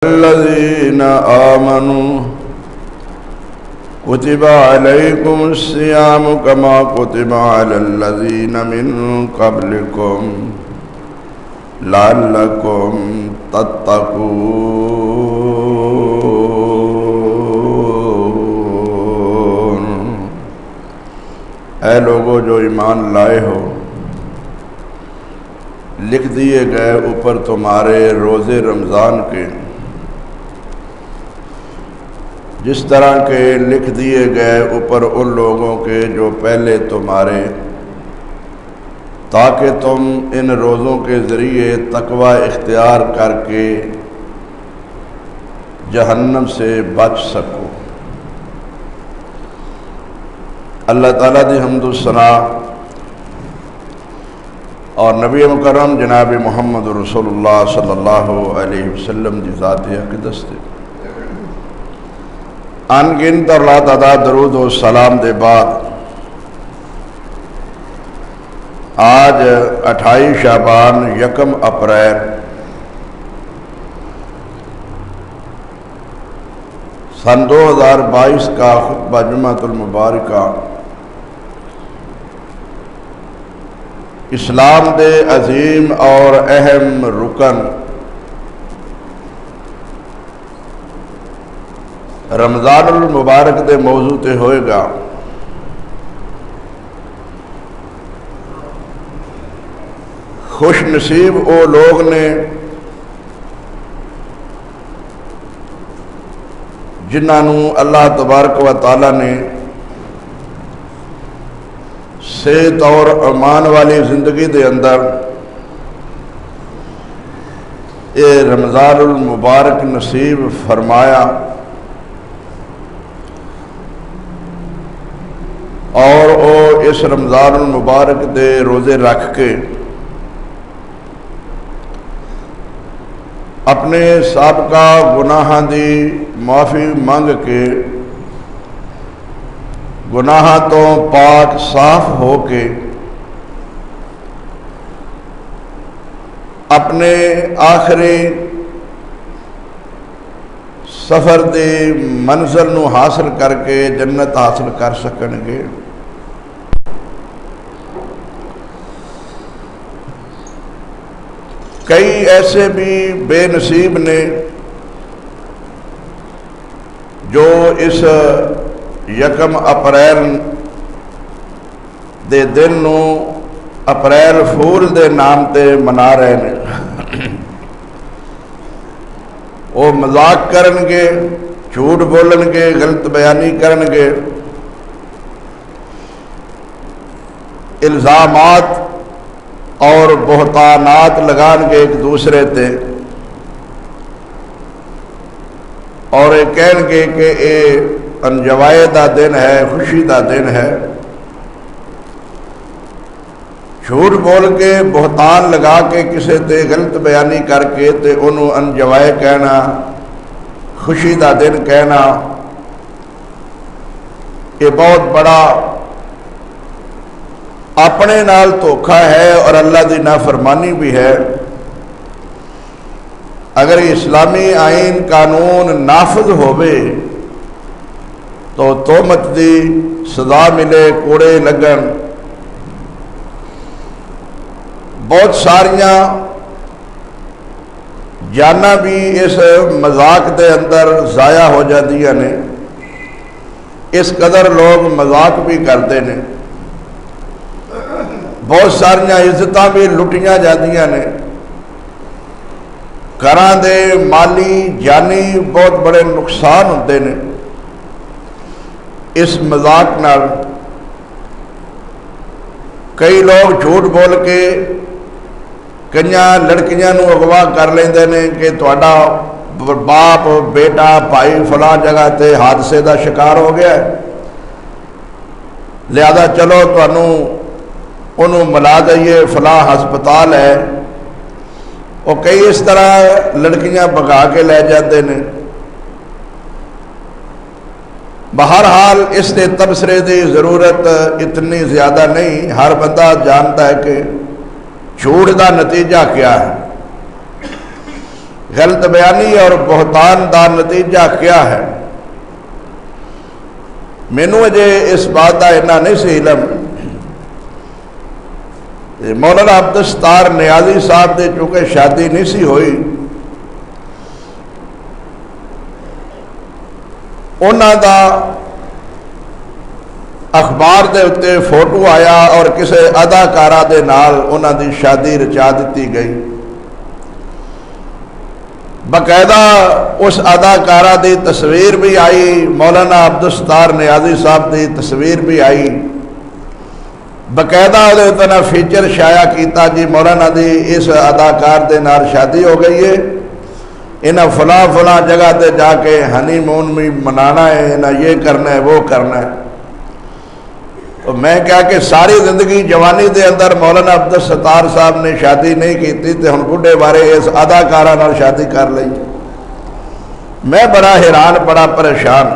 الذين آمنوا كتب عليكم الصيام كما كتب على الذين من قبلكم لعلكم تتقون۔ اے لوگو جو ایمان لائے ہو، لکھ دیے گئے اوپر تمہارے روزے رمضان کے، جس طرح کے لکھ دیے گئے اوپر ان لوگوں کے جو پہلے تمہارے، تاکہ تم ان روزوں کے ذریعے تقوی اختیار کر کے جہنم سے بچ سکو۔ اللہ تعالیٰ دی حمد و ثنا اور نبی مکرم جناب محمد رسول اللہ صلی اللہ علیہ وسلم دی ذات اقدس دے ان گنت اور لا تعداد درود و سلام دے بعد آج 28 شعبان 1 اپریل سن 2022 کا خطبہ جمعۃ المبارکہ اسلام دے عظیم اور اہم رکن رمضان المبارک دے موضوع تے ہوئے گا۔ خوش نصیب او لوگ نے جنہوں اللہ تبارک و تعالیٰ نے صحت اور امان والی زندگی دے اندر اے رمضان المبارک نصیب فرمایا، اور او اس رمضان المبارک دے روزے رکھ کے اپنے سابقہ گناہاں دی معافی مانگ کے گناہاں تو پاک صاف ہو کے اپنے آخری سفر دی منزل نو حاصل کر کے جنت حاصل کر سکن گے۔ کئی ایسے بھی بے نصیب نے جو اس 1 اپریل دے دن نو اپریل فول دے نام تے منا رہے ہیں۔ وہ مذاق کرن گے، جھوٹ بولن گے، غلط بیانی کرن گے، الزامات اور بہتانات لگان گے ایک دوسرے تے، اور یہ کہن گے کہ یہ انجوائے دا دن ہے، خوشی دا دن ہے۔ جھوٹ بول کے، بہتان لگا کے، کسے تے غلط بیانی کر کے تے انہوں انجوائے کہنا، خوشی دا دن کہنا، یہ بہت بڑا اپنے نال دھوکھا ہے اور اللہ دی نافرمانی بھی ہے۔ اگر اسلامی آئین قانون نافذ ہوئے تو تہمت دی سزا ملے، کوڑے لگن، بہت ساریاں جانا بھی اس مذاق دے اندر ضائع ہو جاندیاں نے، اس قدر لوگ مذاق بھی کرتے ہیں، بہت ساریاں عزتاں بھی لٹیاں جاندیاں نے، گھراں دے مالی جانی بہت بڑے نقصان ہوتے ہیں اس مذاق نال۔ کئی لوگ جھوٹ بول کے کنیاں لڑکیاں نو اغوا کر لیندے نے کہ تہاڈا باپ بیٹا بھائی فلاں جگہ تے حادثے دا شکار ہو گیا ہے، لہذا چلو تانوں انہوں ملا دئیے، فلاں ہسپتال ہے۔ وہ کئی اس طرح لڑکیاں بگا کے لے جاتے ہیں۔ بہرحال اس نے تبصرے دی ضرورت اتنی زیادہ نہیں، ہر بندہ جانتا ہے کہ جھوٹ دا نتیجہ کیا ہے۔ غلط بیانی اور بہتان دا نتیجہ کیا ہے؟ مینوں اجے اس بات کا اتنا نہیں سی علم۔ مولانا عبدالستار نیازی صاحب دے چونکہ شادی نہیں سی ہوئی، انہاں دا اخبار دے اتنے فوٹو آیا اور کسی اداکارہ دے نال انہاں دی شادی رچا دیتی گئی۔ باقاعدہ اس اداکارہ دی تصویر بھی آئی، مولانا عبدالستار نیازی صاحب دی تصویر بھی آئی، باقاعدہ اتنا فیچر شائع کیتا جی مولانا دی اس اداکار دے نال شادی ہو گئی ہے، انہیں فلاں فلاں جگہ تے جا کے ہنی مون بھی منانا ہے، انہیں یہ کرنا ہے وہ کرنا ہے۔ تو میں کہا کہ ساری زندگی جوانی دے اندر مولانا عبدالستار صاحب نے شادی نہیں کیتی تے ہن بڈھے بارے اس اداکارہ نال شادی کر لئی۔ میں بڑا حیران، بڑا پریشان۔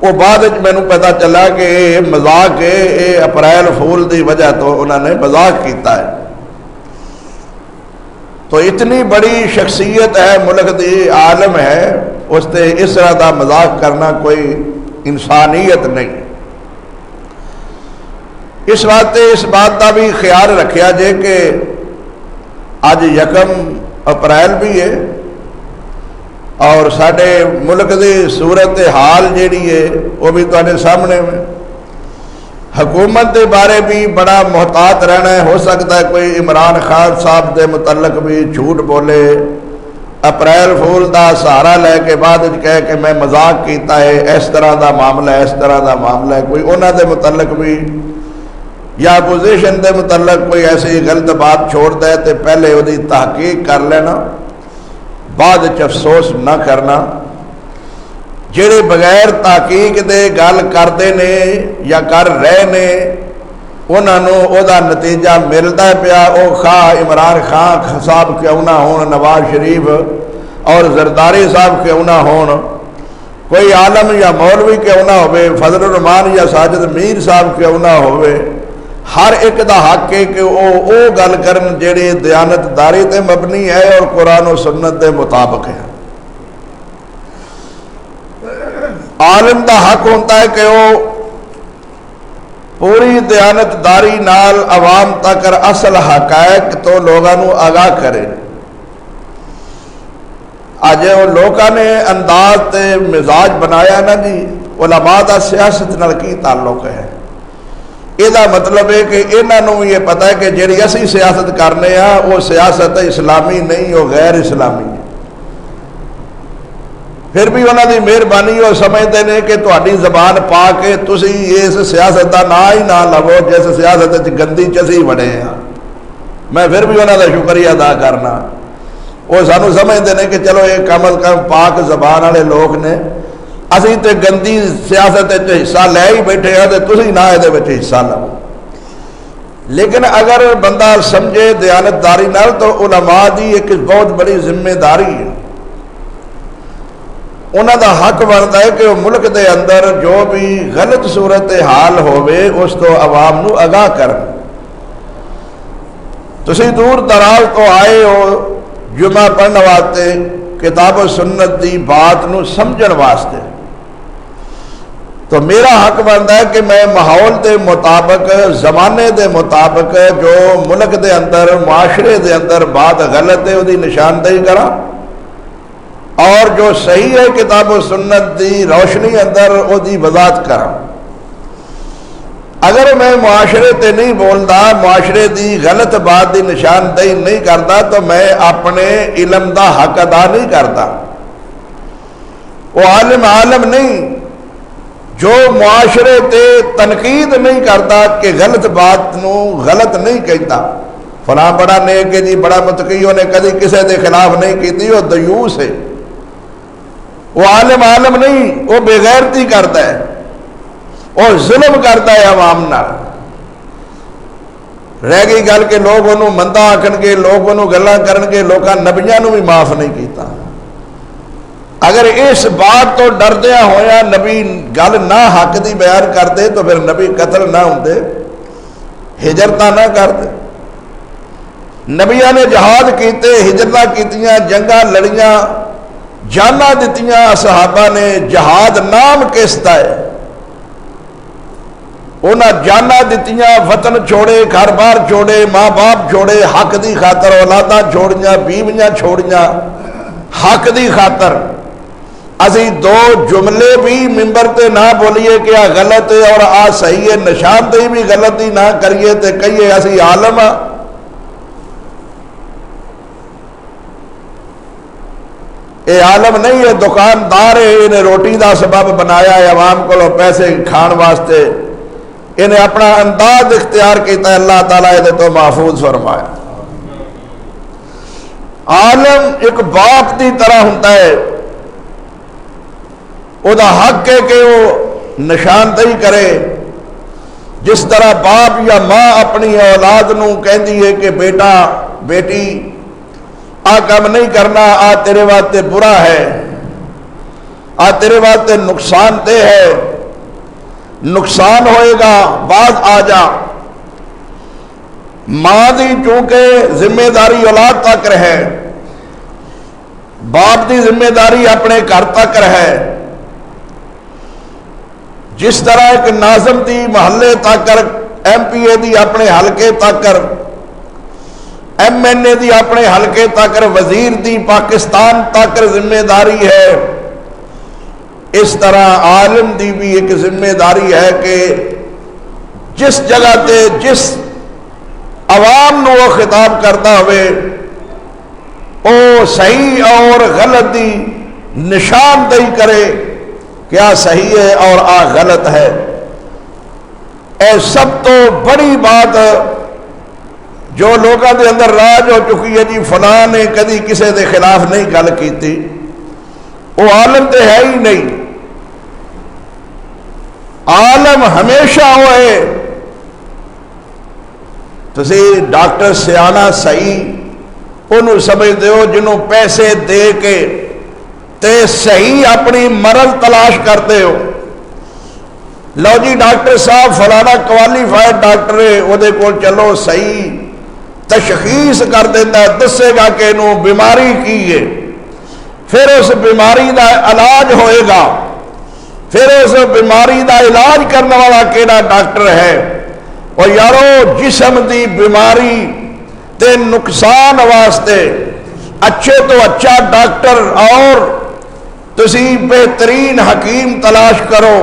وہ بعد مینوں پتہ چلا کہ یہ مذاق ہے، یہ اپریل فول دی وجہ تو انہوں نے مذاق کیتا ہے۔ تو اتنی بڑی شخصیت ہے، ملک دی عالم ہے، اس تے اس طرح دا مذاق کرنا کوئی انسانیت نہیں۔ اس واسطے اس بات کا بھی خیال رکھیا جے کہ اج 1 اپریل بھی ہے اور سارے ملک دی صورت حال جیڑی ہے وہ بھی تواڈے سامنے میں۔ حکومت دے بارے بھی بڑا محتاط رہنا ہے، ہو سکتا ہے کوئی عمران خان صاحب دے متعلق بھی جھوٹ بولے، اپریل فول دا سہارا لے کے بعد کہے کہ میں مذاق کیتا ہے، اس طرح دا معاملہ ہے، اس طرح دا معاملہ ہے، کوئی انہاں دے متعلق بھی یا اپوزیشن دے متعلق کوئی ایسی غلط بات چھوڑ دے تو پہلے وہ تحقیق کر لینا، بعد افسوس نہ کرنا۔ جڑے بغیر تحقیق دے گل کرتے نے یا کر رہے نے انہوں او دا نتیجہ ملتا پیا، او خواہ عمران خان صاحب کیوں نہ ہون، نواز شریف اور زرداری صاحب کیوں نہ ہون، کوئی عالم یا مولوی کیوں نہ ہوئے، فضل الرحمان یا ساجد میر صاحب کیوں نہ ہوئے، ہر ایک دا حق ہے کہ او گل کرن جیڑی دیانت داری تے مبنی ہے اور قرآن و سنت دے مطابق ہے۔ عالم دا حق ہوتا ہے کہ وہ پوری دیانت داری نال عوام تک اصل حقائق تو لوگوں آگاہ کرے۔ آج وہ لوگوں نے انداز تے مزاج بنایا نا جی علماء دا سیاست نال کی تعلق ہے، یہ مطلب ہے کہ انہوں یہ پتا ہے کہ جیڑی اسی سیاست کرنے ہاں وہ سیاست اسلامی نہیں، وہ غیر اسلامی ہے۔ پھر بھی انہوں دی مہربانی وہ سمجھتے ہیں کہ تہاڈی زبان پا کے تسی اس سیاست کا نا ہی نہ لو جس سیاست گندی چسی بڑے ہیں۔ میں پھر بھی انہوں کا شکریہ ادا کرنا، وہ سانو سمجھتے ہیں کہ چلو یہ کم از کم پاک زبان والے لوگ نے، اسی تے گندی سیاست حصہ لے ہی بیٹھے ہیں تو تسی نہ یہ حصہ لو۔ لیکن اگر بندہ سمجھے دیانت داری نال تو علماء دی ایک بہت بڑی ذمہ داری ہے، انہوں دا حق بنتا ہے کہ وہ ملک دے اندر جو بھی غلط صورت حال ہوئے اس تو عوام نو آگاہ کرن۔ تسی دور دراز تو آئے ہو جمعہ پڑھنے واسطے، کتاب و سنت دی بات نو سمجھن واسطے، تو میرا حق بنتا ہے کہ میں ماحول دے مطابق، زمانے دے مطابق جو ملک دے اندر معاشرے دے اندر بات غلط ہے وہ نشاندہی کرا، اور جو صحیح ہے کتاب و سنت دی روشنی اندر وہ دی وضاحت کرا۔ اگر میں معاشرے تے نہیں بولتا، معاشرے دی غلط بات دی نشاندہی نہیں کرتا تو میں اپنے علم دا حق ادا نہیں کرتا۔ وہ عالم نہیں جو معاشرے تے تنقید نہیں کرتا کہ غلط بات نو غلط نہیں کہتا، فلاں بڑا نیک ہے جی، بڑا متقی، نے کدی کسی دے خلاف نہیں کیتی، وہ دیوس ہے۔ وہ عالم نہیں، وہ بے غیرتی کرتا ہے، اور ظلم کرتا ہے عوام نال۔ رہ گئی گل کہ لوگ انہوں مندا آکھن گے، لوگ انہوں گلاں کرن گے، لوکاں نبیاں نو بھی معاف نہیں کیتا۔ اگر اس بات تو ڈردیا ہویا نبی گل نہ حق دی بیان کرتے تو پھر نبی قتل نہ ہوندے، ہجرتاں نہ کرتے۔ نبیاں نے جہاد کیتے، ہجرت کیتیاں، جنگاں لڑیاں، جاناں دتیاں صحابہ نے۔ جہاد نام کس دا ہے؟ انہاں جاناں دتیاں، وطن چھوڑے، گھر بار چھوڑے، ماں باپ چھوڑے، حق دی خاطر اولاداں چھوڑیاں، بیویاں چھوڑیاں، حق دی خاطر۔ اسی دو جملے بھی ممبر تے نہ بولیے کہ آ غلط ہے اور آ صحیح ہے، نشاندہی بھی غلطی نہ کریے تے کہیے اسی عالم ہاں۔ اے عالم نہیں ہے، دکاندار ہے، انہیں روٹی دا سبب بنایا ہے، عوام کو پیسے کھان واسطے انہیں اپنا انداز اختیار کیتا ہے، اللہ تعالیٰ یہ تو محفوظ فرمایا۔ عالم ایک باپ دی طرح ہوتا ہے، وہ دا حق ہے کہ وہ نشاندہی کرے، جس طرح باپ یا ماں اپنی اولاد نو کہندی ہے کہ بیٹا بیٹی آ کام نہیں کرنا، آ تیرے واسطے برا ہے، آ تیرے واسطے نقصان دہ ہے، نقصان ہوئے گا، بعد آ جا۔ ماں دی چونکہ ذمہ داری اولاد تک رہے، باپ دی ذمہ داری اپنے گھر تک رہے۔ جس طرح ایک ناظم دی محلے تک، ایم پی اے دی اپنے حلقے تک، ایم این اے دی اپنے حلقے تک، وزیر دی پاکستان تک ذمہ داری ہے، اس طرح عالم دی بھی ایک ذمہ داری ہے کہ جس جگہ تے جس عوام نو وہ خطاب کرتا ہوئے او صحیح اور غلط دی نشاندہی کرے، کیا صحیح ہے اور آ غلط ہے۔ اے سب تو بڑی بات جو لوگوں دے اندر راج ہو چکی ہے، جی فلاں نے کدی کسی دے خلاف نہیں گل کیتی، وہ عالم تے ہے ہی نہیں۔ عالم ہمیشہ ہوئے تسی ڈاکٹر سیانا صحیح انہوں سمجھتے ہو جنہوں پیسے دے کے تے صحیح اپنی مرض تلاش کرتے ہو۔ لو جی ڈاکٹر صاحب فلانا کوالیفائڈ ڈاکٹر ہے، وہ دے کول چلو، صحیح تشخیص کر دینا ہے، دسے گا کہ انہوں بیماری کی ہے، پھر اس بیماری دا علاج ہوئے گا، پھر اس بیماری دا علاج کرنے والا کیڑا ڈاکٹر ہے۔ اور یارو جسم دی بیماری تے نقصان واسطے اچھے تو اچھا ڈاکٹر اور تسی بہترین حکیم تلاش کرو۔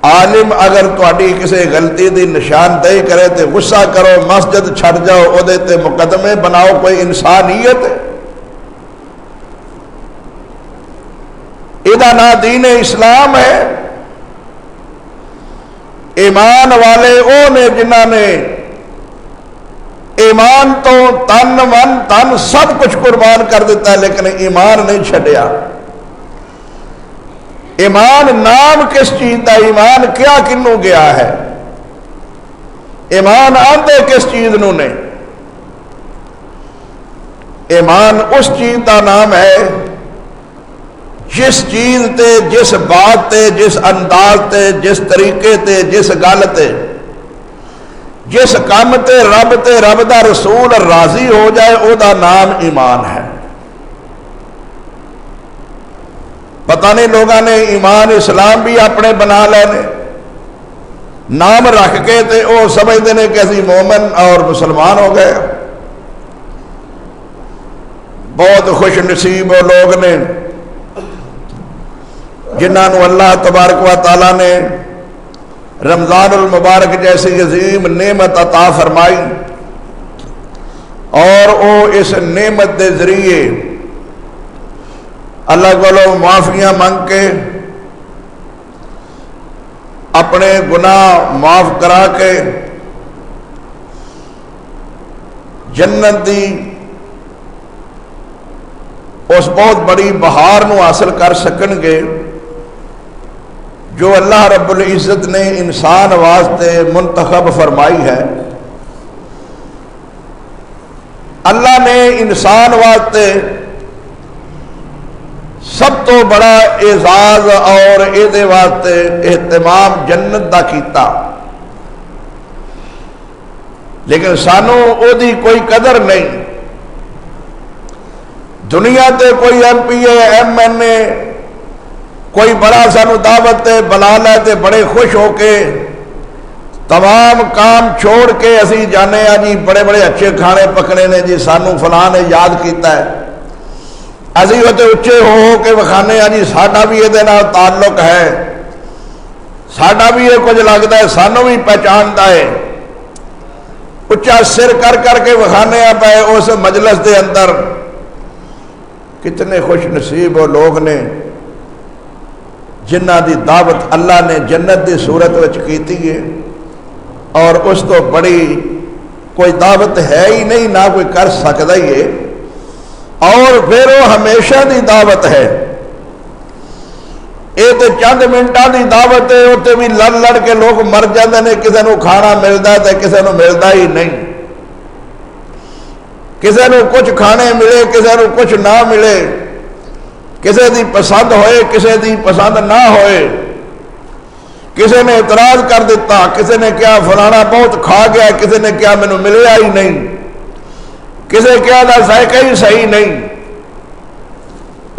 عالم اگر تہاڈی کسی غلطی دی نشاندہی کرے تے غصہ کرو، مسجد چھڑ جاؤ، او دے تے مقدمے بناؤ، کوئی انسانیت ہے؟ ادا نا دین اسلام ہے۔ ایمان والے او نے جنہاں نے ایمان تو تن من تن سب کچھ قربان کر دیتا ہے، لیکن ایمان نہیں چھڈیا۔ ایمان نام کس چیز کا؟ ایمان کیا کنوں گیا ہے؟ ایمان آندے کس چیز نو نے؟ ایمان اس چیز کا نام ہے جس چیز تے، جس بات تے، جس انداز تے، جس طریقے تے، جس گل تے، جس کام تے رب دا رسول راضی ہو جائے، او دا نام ایمان ہے۔ پتہ نہیں لوگوں نے ایمان اسلام بھی اپنے بنا لینے، نام رکھ کے تے او سمجھتے ہیں کہ اسی مومن اور مسلمان ہو گئے۔ بہت خوش نصیب وہ لوگ نے جنہوں اللہ تبارک و تعالیٰ نے رمضان المبارک جیسی عظیم نعمت عطا فرمائی، اور وہ اس نعمت دے ذریعے اللہ کو معافیاں مانگ کے اپنے گناہ معاف کرا کے جنت دی اس بہت بڑی بہار نو حاصل کر سکن گے جو اللہ رب العزت نے انسان واسطے منتخب فرمائی ہے۔ اللہ نے انسان واسطے سب تو بڑا اعزاز اور یہ واسطے اہتمام جنت دا کیتا۔ لیکن سانو او دی کوئی قدر نہیں. دنیا تے کوئی M P A M N A کوئی بڑا سانو دعوت تے بلا لے تے بڑے خوش ہو کے تمام کام چھوڑ کے اسی جانے ہیں جی بڑے بڑے اچھے کھانے پکنے نے جی سانو فلاں نے یاد کیتا ہے. اسی ہوتے اچھے ہو کے وکھانے ہیں جی ساڈا بھی یہ تعلق ہے, ساڈا بھی یہ کچھ لگتا ہے, سانو بھی پہچانتا ہے. اچھا سر کر کر کے وکھانے پہ اس مجلس دے اندر. کتنے خوش نصیب وہ لوگ نے جنہ دی دعوت اللہ نے جنت دی صورت وچ کیتی ہے, اور اس تو بڑی کوئی دعوت ہے ہی نہیں, نہ کوئی کر سکتا ہی ہے. اور پھر وہ ہمیشہ دی دعوت ہے. یہ تو چند منٹوں کی دعوت ہے, اتنے بھی لڑ لڑ کے لوگ مر جاتے ہیں. کسی کو کھانا ملتا ہے تو کسی کو ملتا ہی نہیں. کسی کو کچھ کھانے ملے, کسی کو کچھ نہ ملے, کسی کی پسند ہوئے کسی کی پسند نہ ہوئے. کسی نے اعتراض کر دیتا, کسی نے کیا فلانا بہت کھا گیا, کسی نے کیا مینوں ملیا ہی نہیں, کسی کیا دا ذائقہ ہی صحیح نہیں.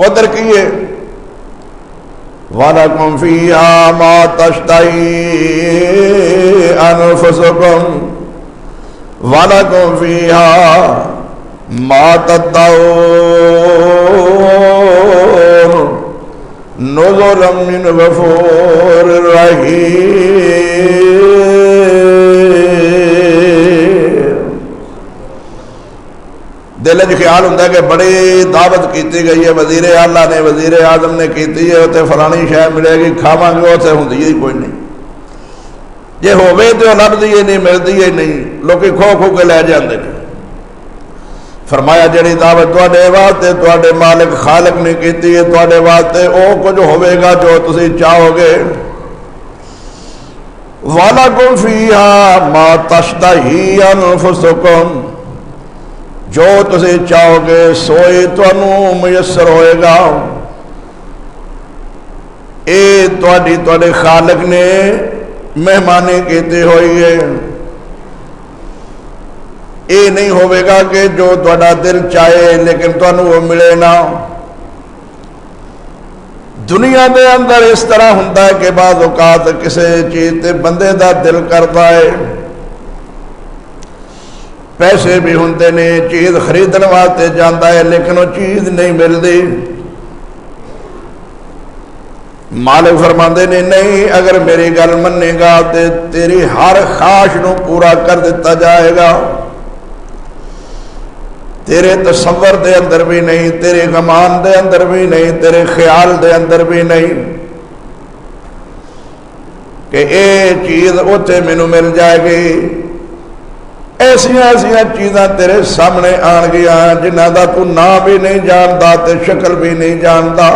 ادھر کیے وَلَكُمْ فِيهَا مَا تَشْتَهِي أَنفُسُكُمْ وَلَكُمْ فِيهَا مَا تَدَّعُونَ نُزُلًا مِّنْ غَفُورٍ رَّحِيمٍ. دل چ خیال ہوتا ہے کہ بڑی دعوت کیتی گئی ہے, وزیر اعلیٰ نے وزیر اعظم نے کیتی ہے, اتنے فلانی شے ملے گی, کھاواں گے, اتنے ہوندی ہی کوئی نہیں. جے ہوے تو لبدی ہی نہیں, ملتی ہی نہیں, لوگ کھو کھو کے لے جاندے نے. فرمایا جڑی دعوت تواڈے واسطے تواڈے مالک خالق نے کیتی ہے, تواڈے واسطے او کچھ ہوے گا جو تسی چاہو گے. وَلَكُمْ فِيهَا مَا تَشْتَهِي أَنفُسُكُمْ جو تسی چاہو گے سوئی تانوں میسر ہوئے گا. اے تواڈے خالق نے مہمانی کیتی ہوئی ہے. اے نہیں ہوئے گا کہ جو تواڈا دل چاہے لیکن تانوں وہ ملے نہ. دنیا دے اندر اس طرح ہوتا ہے کہ بعض اوقات کسی چیز تے بندے دا دل کرتا ہے, پیسے بھی ہوندے نے, چیز خریدن واسطے جاندا ہے لیکن وہ چیز نہیں ملتی. مالک فرماندے نے نہیں, اگر میری گل منے گا تے تیری ہر خواہش نو پورا کر دیتا جائے گا. تیرے تصور دے اندر بھی نہیں, تیرے گمان دے اندر بھی نہیں, تیرے خیال دے اندر بھی نہیں کہ اے چیز اوتھے مینوں مل جائے گی. ایسیاں چیزاں تیرے سامنے آن گیا جنہ دا تو نام بھی نہیں جانتا تے شکل بھی نہیں جانتا.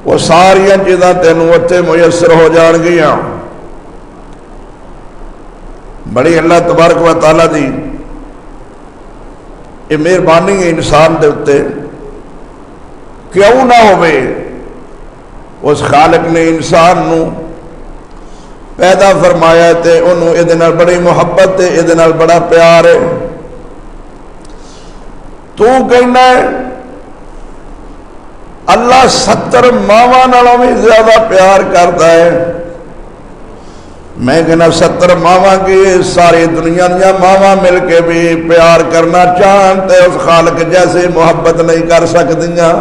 وہ ساریاں چیزاں تینوں اتنے میسر ہو جان گیا. بڑی اللہ تبارک و تعالیٰ دی یہ مہربانی ہے انسان دے اتے. کیوں نہ ہوئے اس خالق نے انسان نو پیدا فرمایا تے انہوں ادھے نال بڑی محبت تے ادھے نال بڑا پیار ہے. تو کہنا ہے اللہ 70 ماواں نالوں بھی زیادہ پیار کرتا ہے. میں کہنا 70 ماواں کی ساری دنیا دیا ماواں مل کے بھی پیار کرنا چاہتے اس خالق جیسے محبت نہیں کر سکتیاں.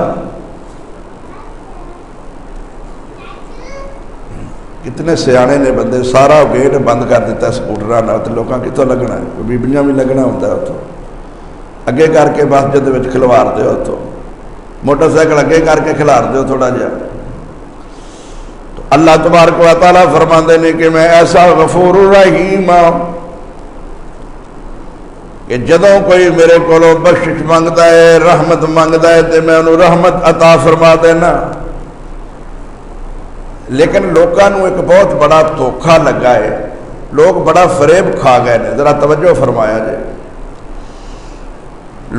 کتنے سیانے نے بندے سارا گیٹ بند کر دیتا سکوٹر لوگوں کتوں لگنا ہے, بیبیاں بھی لگنا ہوتا ہے, اتوں اگے کر کے مسجد میں کھلوار دو, اتوں موٹر سائیکل اگے کر کے کھلار دو تھوڑا جہا. تو اللہ تبارک و تعالیٰ فرماندے نے کہ میں ایسا غفور الرحیم ہاں کہ جدوں کوئی میرے کو بخشش منگتا ہے, رحمت منگتا ہے تو میں انہوں رحمت عطا فرما دینا. لیکن لوگوں ایک بہت بڑا دھوکھا لگا ہے, لوگ بڑا فریب کھا گئے نے. ذرا توجہ فرمایا جائے.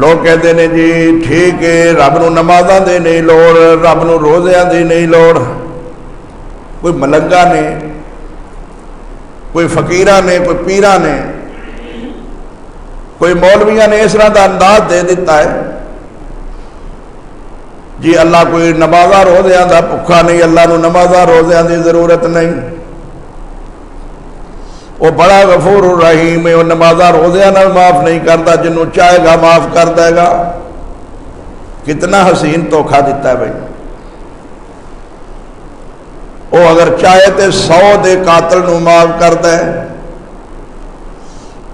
لوگ کہتے ہیں جی ٹھیک ہے رب نو نمازاں دی نہیں لوڑ, رب نو روزیاں دی نہیں لوڑ. کوئی ملنگا نے, کوئی فقیراں نے, کوئی پیراں نے کوئی مولویاں نے اس طرح کا انداز دے دیتا ہے جی اللہ کوئی نمازاں روزیاں دا بھکھا نہیں، اللہ نو نمازاں روزیاں دی ضرورت نہیں، وہ بڑا غفور الرحیم ہے، وہ نمازاں روزیاں نال معاف نہیں کرتا، جنوں چاہے گا معاف کر دے گا۔ کتنا حسین دھوکھا دیتا ہے بھائی۔ وہ اگر چاہے تے 100 دے قاتل نو معاف کر دے،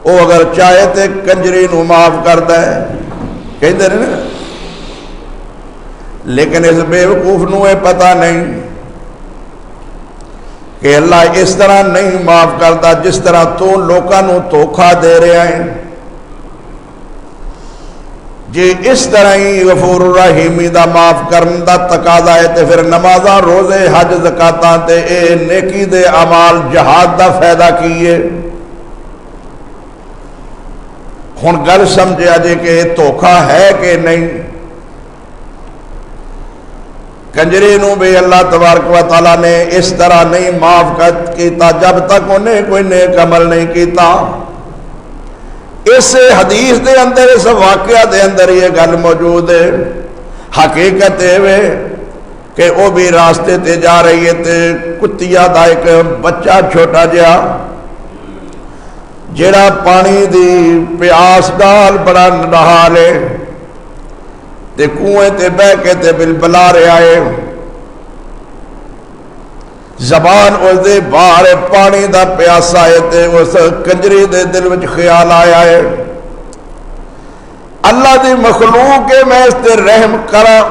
وہ اگر چاہے تے کنجری نو معاف کر دے، کہندے نے نا، لیکن اس بے وقوف نو یہ پتہ نہیں کہ اللہ اس طرح نہیں معاف کرتا جس طرح تو لوکاں نو دھوکھا دے رہا ہے۔ جی اس طرح ہی غفور الرحیمی دا معاف کرن دا تقاضا ہے تے پھر نمازاں روزے حج زکاتاں تے اے نیکی دے اعمال جہاد دا فائدہ کیے۔ ہن گل سمجھا جے کہ دھوکھا ہے کہ نہیں۔ کنجری نو بھی اللہ تبارک و تعالیٰ نے اس طرح نہیں معاف کیتا جب تک انہیں کوئی نیک عمل نہیں کیتا۔ اس حدیث دے اندر، اس واقعہ دے اندر یہ گل موجود ہے۔ حقیقت ہے کہ وہ بھی راستے تے جا رہی ہے تے کتیا دا ایک بچہ چھوٹا جہا جڑا پانی دی پیاس نال بڑا نڈال ہے تے کنویں تے بہ کے تے بلبلا رہا ہے، زبان اس دے باہر پانی دا پیاسا ہے تے اس کنجری دے دل وچ خیال آیا ہے اللہ دی مخلوق کے میں اس تے رحم کراں۔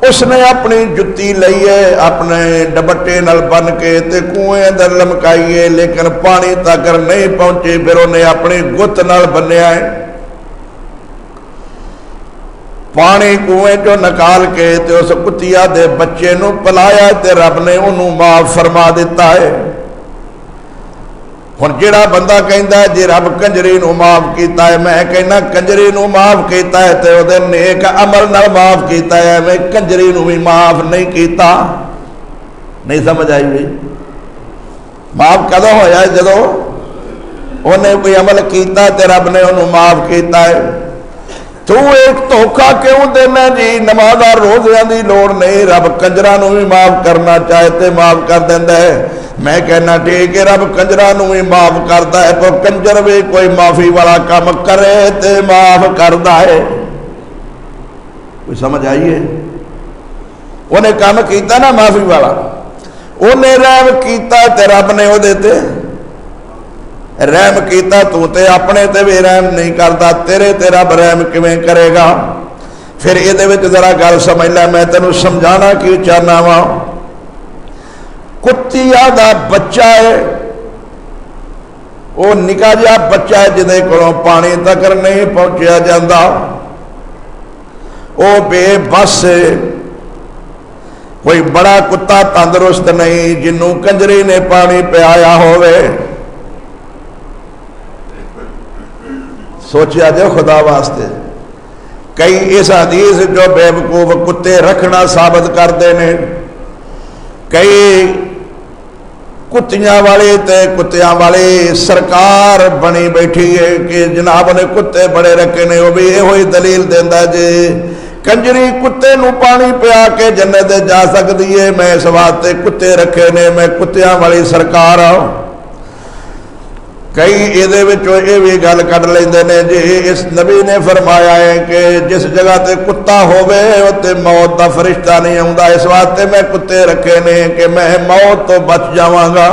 اس نے اپنی جتی لئیے اپنے ڈبٹے نال بن کے تے کنویں اندر لمکائیے، لیکن پانی تک نہیں پہنچی، پھر انہیں اپنی گت نال بنیا ہے، پانی کنویں چو نکال کے تے اس کتیا دے بچے نو پلایا تے رب نے انہوں معاف فرما دیتا ہے۔ ہن جڑا بندہ کہندا ہے جی رب کنجری نو معاف کیتا ہے، میں کہنا کنجری نو معاف کیتا ہے تے او دے نیک عمل نال معاف کیتا ہے، میں کنجری نو بھی معاف نہیں کیتا۔ نہیں سمجھ آئی بھائی؟ معاف کدوں ہویا ہے جدوں انہیں کوئی عمل کیتا تے رب نے انہوں معاف کیتا ہے۔ تو ایک دھوکھا کیوں دینا جی؟ نمازاں روزیاں دی لوڑ نہیں، رب کنجراں نو بھی معاف کرنا چاہے تے معاف کر دیندا ہے۔ میں کہنا ٹھیک ہے رب کنجراں نو بھی معاف کرتا ہے، پر کنجر بھی کوئی معافی والا کام کرے تے معاف کردا ہے۔ کوئی سمجھ آئیے؟ انہیں کام کیتا نا معافی والا، انہیں رحم کیتا تے رب نے وہ دیتے رحم کیتا، تو تے اپنے تے بھی رحم نہیں کرتا، تیرے تے رب رحم کیویں کرے گا؟ پھر یہ ذرا گل سمجھ لے، میں تینوں سمجھانا کی چاہنا وا۔ کتیا دا بچہ ہے، وہ نکا جہا بچہ ہے جہدے کولوں پانی تک نہیں پہنچیا جاندہ، وہ بے بس ہے، کوئی بڑا کتا تندرست نہیں جنوں کنجری نے پانی پیا ہوئے۔ سوچیا جو خدا واسطے، کئی اس حدیث جو بے وقوف کتے رکھنا ثابت کرتے ہیں، کئی کتیاں والے تے کتیاں والے سرکار بنی بیٹھی ہے کہ جناب نے کتے بڑے رکھے نے، وہ بھی یہ ہوئی دلیل دیندہ جی کنجری کتے نو پانی پیا کے جنت جا سکتی ہے، میں اس واسطے کتے رکھے نے، میں کتیاں والی سرکار ہوں۔ کئی یہ بھی گل کر لیندے نے جی اس نبی نے فرمایا ہے کہ جس جگہ تے کتا ہوئے تے موت دا فرشتہ نہیں آؤندا، اس واسطے میں کتے رکھے نے کہ میں موت تو بچ جاواں گا۔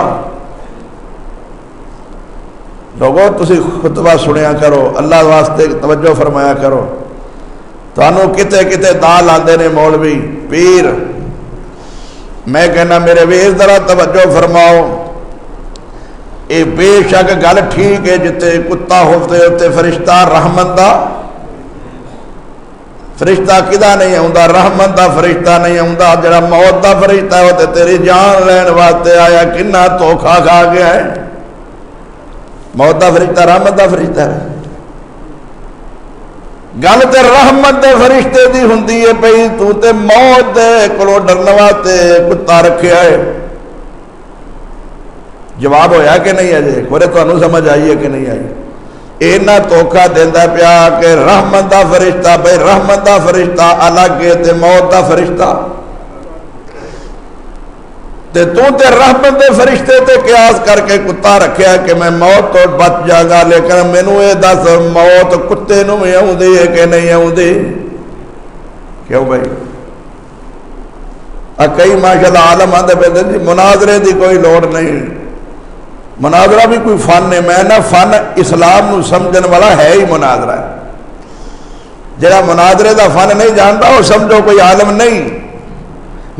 لوگوں تسی خطبہ سنیا کرو، اللہ واسطے توجہ فرمایا کرو، تانوں کتے کتے دال آندے نے مولوی پیر، میں کہنا میرے ویر ذرا توجہ فرماؤ، اے بے شک گل ٹھیک ہے جتے کتا ہوتے ہوتے فرشتہ رحمت دا فرشتہ کدا نہیں آؤندا، رحمت دا فرشتہ نہیں آؤندا، جڑا موت دا فرشتہ ہوتے تیری جان لین واسطے آیا، کنا دھوکھا کھا گیا ہے۔ موت دا فرشتہ رحمت دا فرشتہ ہے، گل تے رحمت دے فرشتے دی ہوندی ہے پئی، تو تے موت دے کولوں ڈرن واسطے کتا رکھیا ہے۔ جواب ہویا کہ نہیں ہے جی؟ کورے تانوں سمجھ آئی ہے کہ نہیں آئی؟ اینا دھوکا دیندا پیا کہ رحمت دا فرشتہ، بھئی رحمت دا فرشتہ الگ ہے تے موت دا فرشتہ تے رحمت دے فرشتے تے قیاس کر کے کتا رکھیا کہ میں موت تو بچ جاگا، لیکن مینوں یہ دس موت کتے نوں بھی آؤندی ہے کہ نہیں آؤندی؟ کیوں بھائی؟ کئی ماشاءاللہ عالم آندے پہ جی مناظرے دی کوئی لوڑ نہیں، مناظرہ بھی کوئی فن ہے، میں نہ فن اسلام نو سمجھن والا ہے ہی مناظرہ ہے، جڑا مناظرے دا فن نہیں جانتا وہ سمجھو کوئی عالم نہیں۔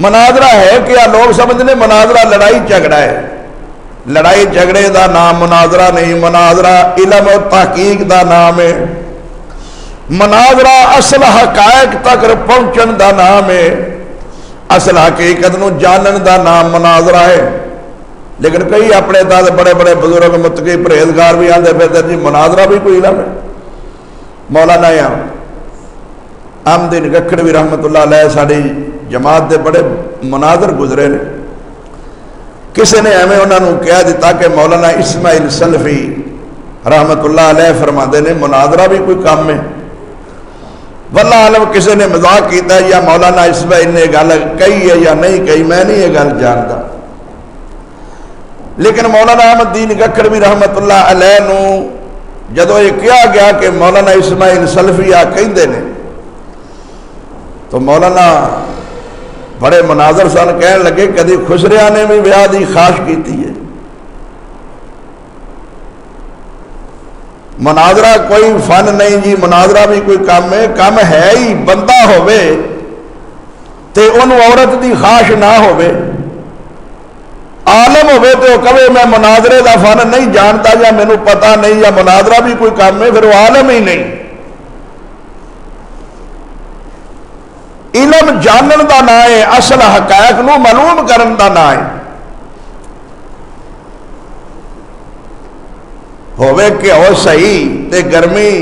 مناظرہ ہے کیا؟ لوگ سمجھنے مناظرہ لڑائی جھگڑا ہے، لڑائی جھگڑے دا نام مناظرہ نہیں، مناظرہ علم و تحقیق دا نام ہے، مناظرہ اصل حقائق تک پہنچن دا نام ہے، اصل حقیقت نو جانن دا نام مناظرہ ہے۔ لیکن کئی اپنے داد بڑے بڑے بزرگ متقی پرہیزگار بھی آندے پھر جی مناظرہ بھی کوئی علم ہے۔ مولانا احمدین گکھڑوی رحمت اللہ علیہ ساری جماعت دے بڑے مناظر گزرے نے، کسی نے ایویں انہوں نے کہہ دیتا کہ مولانا اسماعیل سلفی رحمت اللہ علیہ فرماندے نے مناظرہ بھی کوئی کام ہے۔ واللہ عالم کسی نے مذاق کیتا ہے یا مولانا اسماعیل نے گل کہی ہے یا نہیں کہی، میں نہیں یہ گل جانتا، لیکن مولانا احمد دین گکھڑوی رحمت اللہ علیہ نو جدو یہ کیا گیا کہ مولانا اسماعیل سلفی آ کہندے نے تو مولانا بڑے مناظر سن، کہنے لگے کدی خسریا نے بھی بیاہ دی خواہش کیتی ہے؟ مناظرہ کوئی فن نہیں جی، مناظرہ بھی کوئی کام ہے، کام ہے ہی بندہ ہوئے تے ان عورت دی خواہش نہ ہوئے، عالم ہوئے تو کہے میں مناظرے دا فن نہیں جانتا یا مینوں پتہ نہیں یا مناظرہ بھی کوئی کام ہے، پھر وہ عالم ہی نہیں۔ علم جانن دا نام ہے، اصل حقائق نو معلوم کرن دا نام ہے۔ ہوئے کہ ہو صحیح تے گرمی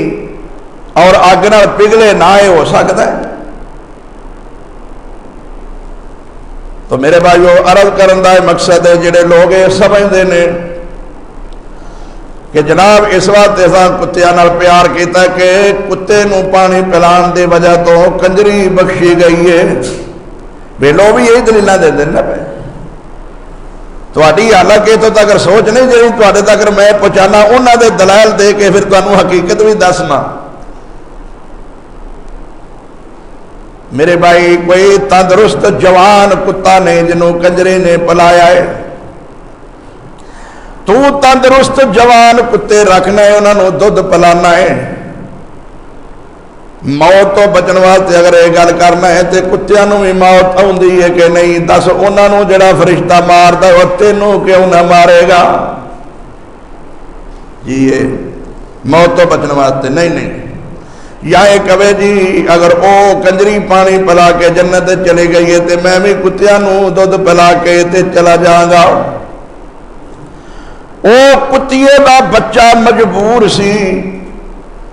اور اگ نال پگھلے نہ ہو سکتا ہے۔ تو میرے بھائیو عرض کرن دا مقصد ہے جڑے لوگ یہ سمجھتے ہیں کہ جناب اس وقت ایسا کتیاں نال پیار کیتا ہے کہ کتے نو پانی پلان دی وجہ تو کنجری بخشی گئی ہے، بے لوگ بھی یہی دلیلاں دے دیں نا پہ تھوڑی حالانکہ تو تک سوچ نہیں جی تھوڑے تک میں پہنچانا انہوں دے دلائل دے کے پھر تمہیں حقیقت بھی دسنا۔ میرے بھائی کوئی تندرست جوان کتا نے جنہوں کنجری نے پلایا ہے، تو تندرست جوان کتے رکھنا ہے، انہوں نے دودھ پلانا ہے، موت تو بچن واسطے اگر یہ گل کرنا ہے تو کتیاں نو بھی موت آؤندی ہے کہ نہیں؟ دس انہوں نے جڑا فرشتہ ماردا وہ تینوں کیوں نہ مارے گا؟ جی یہ موت تو بچن واسطے نہیں۔ یا یہ کہے جی اگر او کنجری پانی پلا کے جنت چلی گئی ہے تو میں بھی کتیاں نو دودھ پلا کے تے چلا جاؤں گا۔ او کتیے دا بچہ مجبور سی،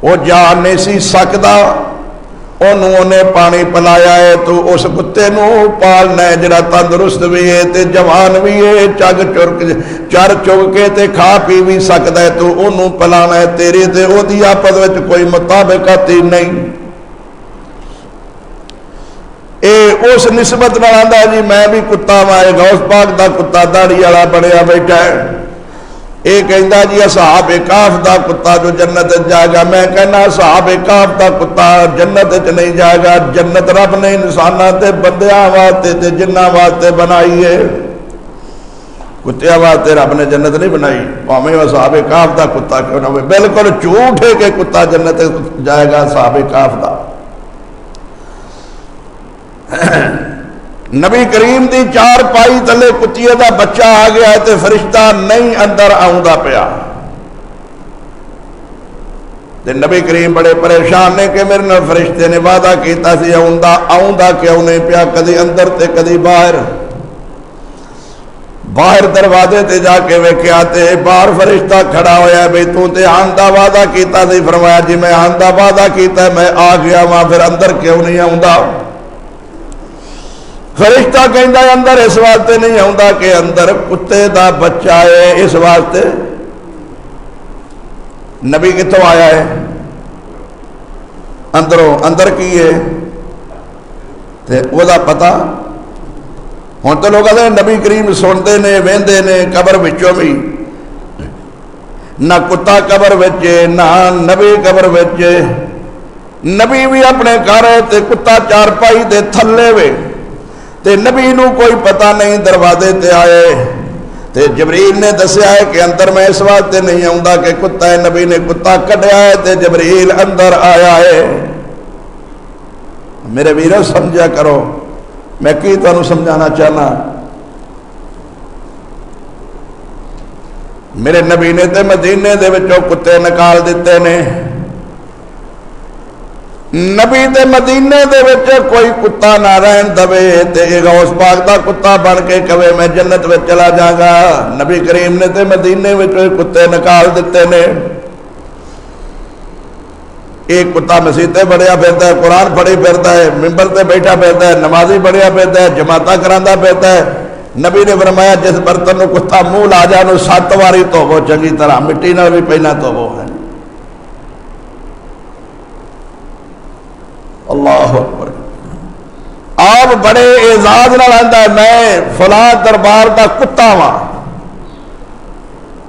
وہ جا نہیں سی سکتا، انہوں نے پانی پلایا ہے تو اس کتے نو پالنا ہے جڑا تندرست بھی ہے تے جوان بھی ہے، چر چگ کے تے کھا پی بھی سکتا ہے، تو انہوں پلانا ہے۔ تیری تے او دی آپس وچ کوئی مطابقت ہی نہیں۔ اے اس نسبت نال آندا جی میں بھی کتا مائے غوث پاک دا کتا داڑھی والا بنیا بیٹھا ہے، یہ کہندا جی اصحاب کاف دا کتا جو جنت جائے گا، میں کہنا اصحاب کاف دا کتا جنت نہیں جائے گا۔ جنت رب نے انساناں تے بندیاں واسطے تے جناں واسطے بنائی ہے، کتیاں واسطے رب نے جنت نہیں بنائی، بھاویں اصحاب کاف دا کتا کیوں نہ ہوئے۔ بالکل جھوٹ ہے کہ کتا جنت جائے گا اصحاب کاف دا۔ نبی کریم دی چار پائی تلے کتیے دا بچہ آ گیا ہے تے فرشتہ نہیں اندر آؤندا پیا، تے نبی کریم بڑے پریشان نے کہ میرے نال فرشتے نے وعدہ کیتا سی آؤندا کیوں نہیں پیا، کدی اندر تے کدی باہر۔ باہر دروازے تے جا کے ویکھیا تے باہر فرشتہ کھڑا ہویا ہے، بھئی تو تے آن دا وعدہ کیتا سی؟ فرمایا جی میں آن دا وعدہ کیتا ہے، میں آ گیا وہاں، پھر اندر کیوں نہیں آؤندا؟ فرشتہ کہندا ہے اندر اس واسطے نہیں آؤندا کہ اندر کتے دا بچہ ہے، اس واسطے نبی کتوں آیا ہے؟ اندروں اندر کی ہے تے وہ دا پتہ ہوں تو لوگ آتے نبی کریم سنتے نے وہندے نے قبر وچوں بھی نہ کتا قبر وچے نہ نبی قبر وچے نبی بھی اپنے گھر تے کتا چارپائی دے تھلے وے تے نبی نو کوئی پتہ نہیں دروازے تے آئے تے جبریل نے دسیا ہے کہ اندر میں اس واسطے نہیں آؤں کہ کتا ہے نبی نے کتا کڈیا ہے تے جبریل اندر آیا ہے میرے ویرو سمجھا کرو میں کی تانوں سمجھانا چاہنا میرے نبی نے تے مدینے دے وچوں کتے نکال دیتے نے نبی دے مدینے دے وچ کوئی کتا نہ رہن دے تے غوث پاک دا کتا بن کے کہے میں جنت وچ چلا جاں گا نبی کریم نے تے مدینے وچ کتے نکال دیتے نے ایک کتا مسجد تے بڑھیا پھرتا ہے قرآن پڑھی پھرتا ہے ممبر تے بیٹھا پھرتا ہے نمازی بڑھیا پھرتا ہے جماعتاں کراندا پھرتا ہے نبی نے فرمایا جس برتن نو کتا منہ لا جا نو 7 واری دھوو چنگی طرح مٹی نال بھی پہلا دھوو ہے اللہ اکبر آپ بڑے اعزاز نال آندا ہے میں فلاں دربار دا کتا وا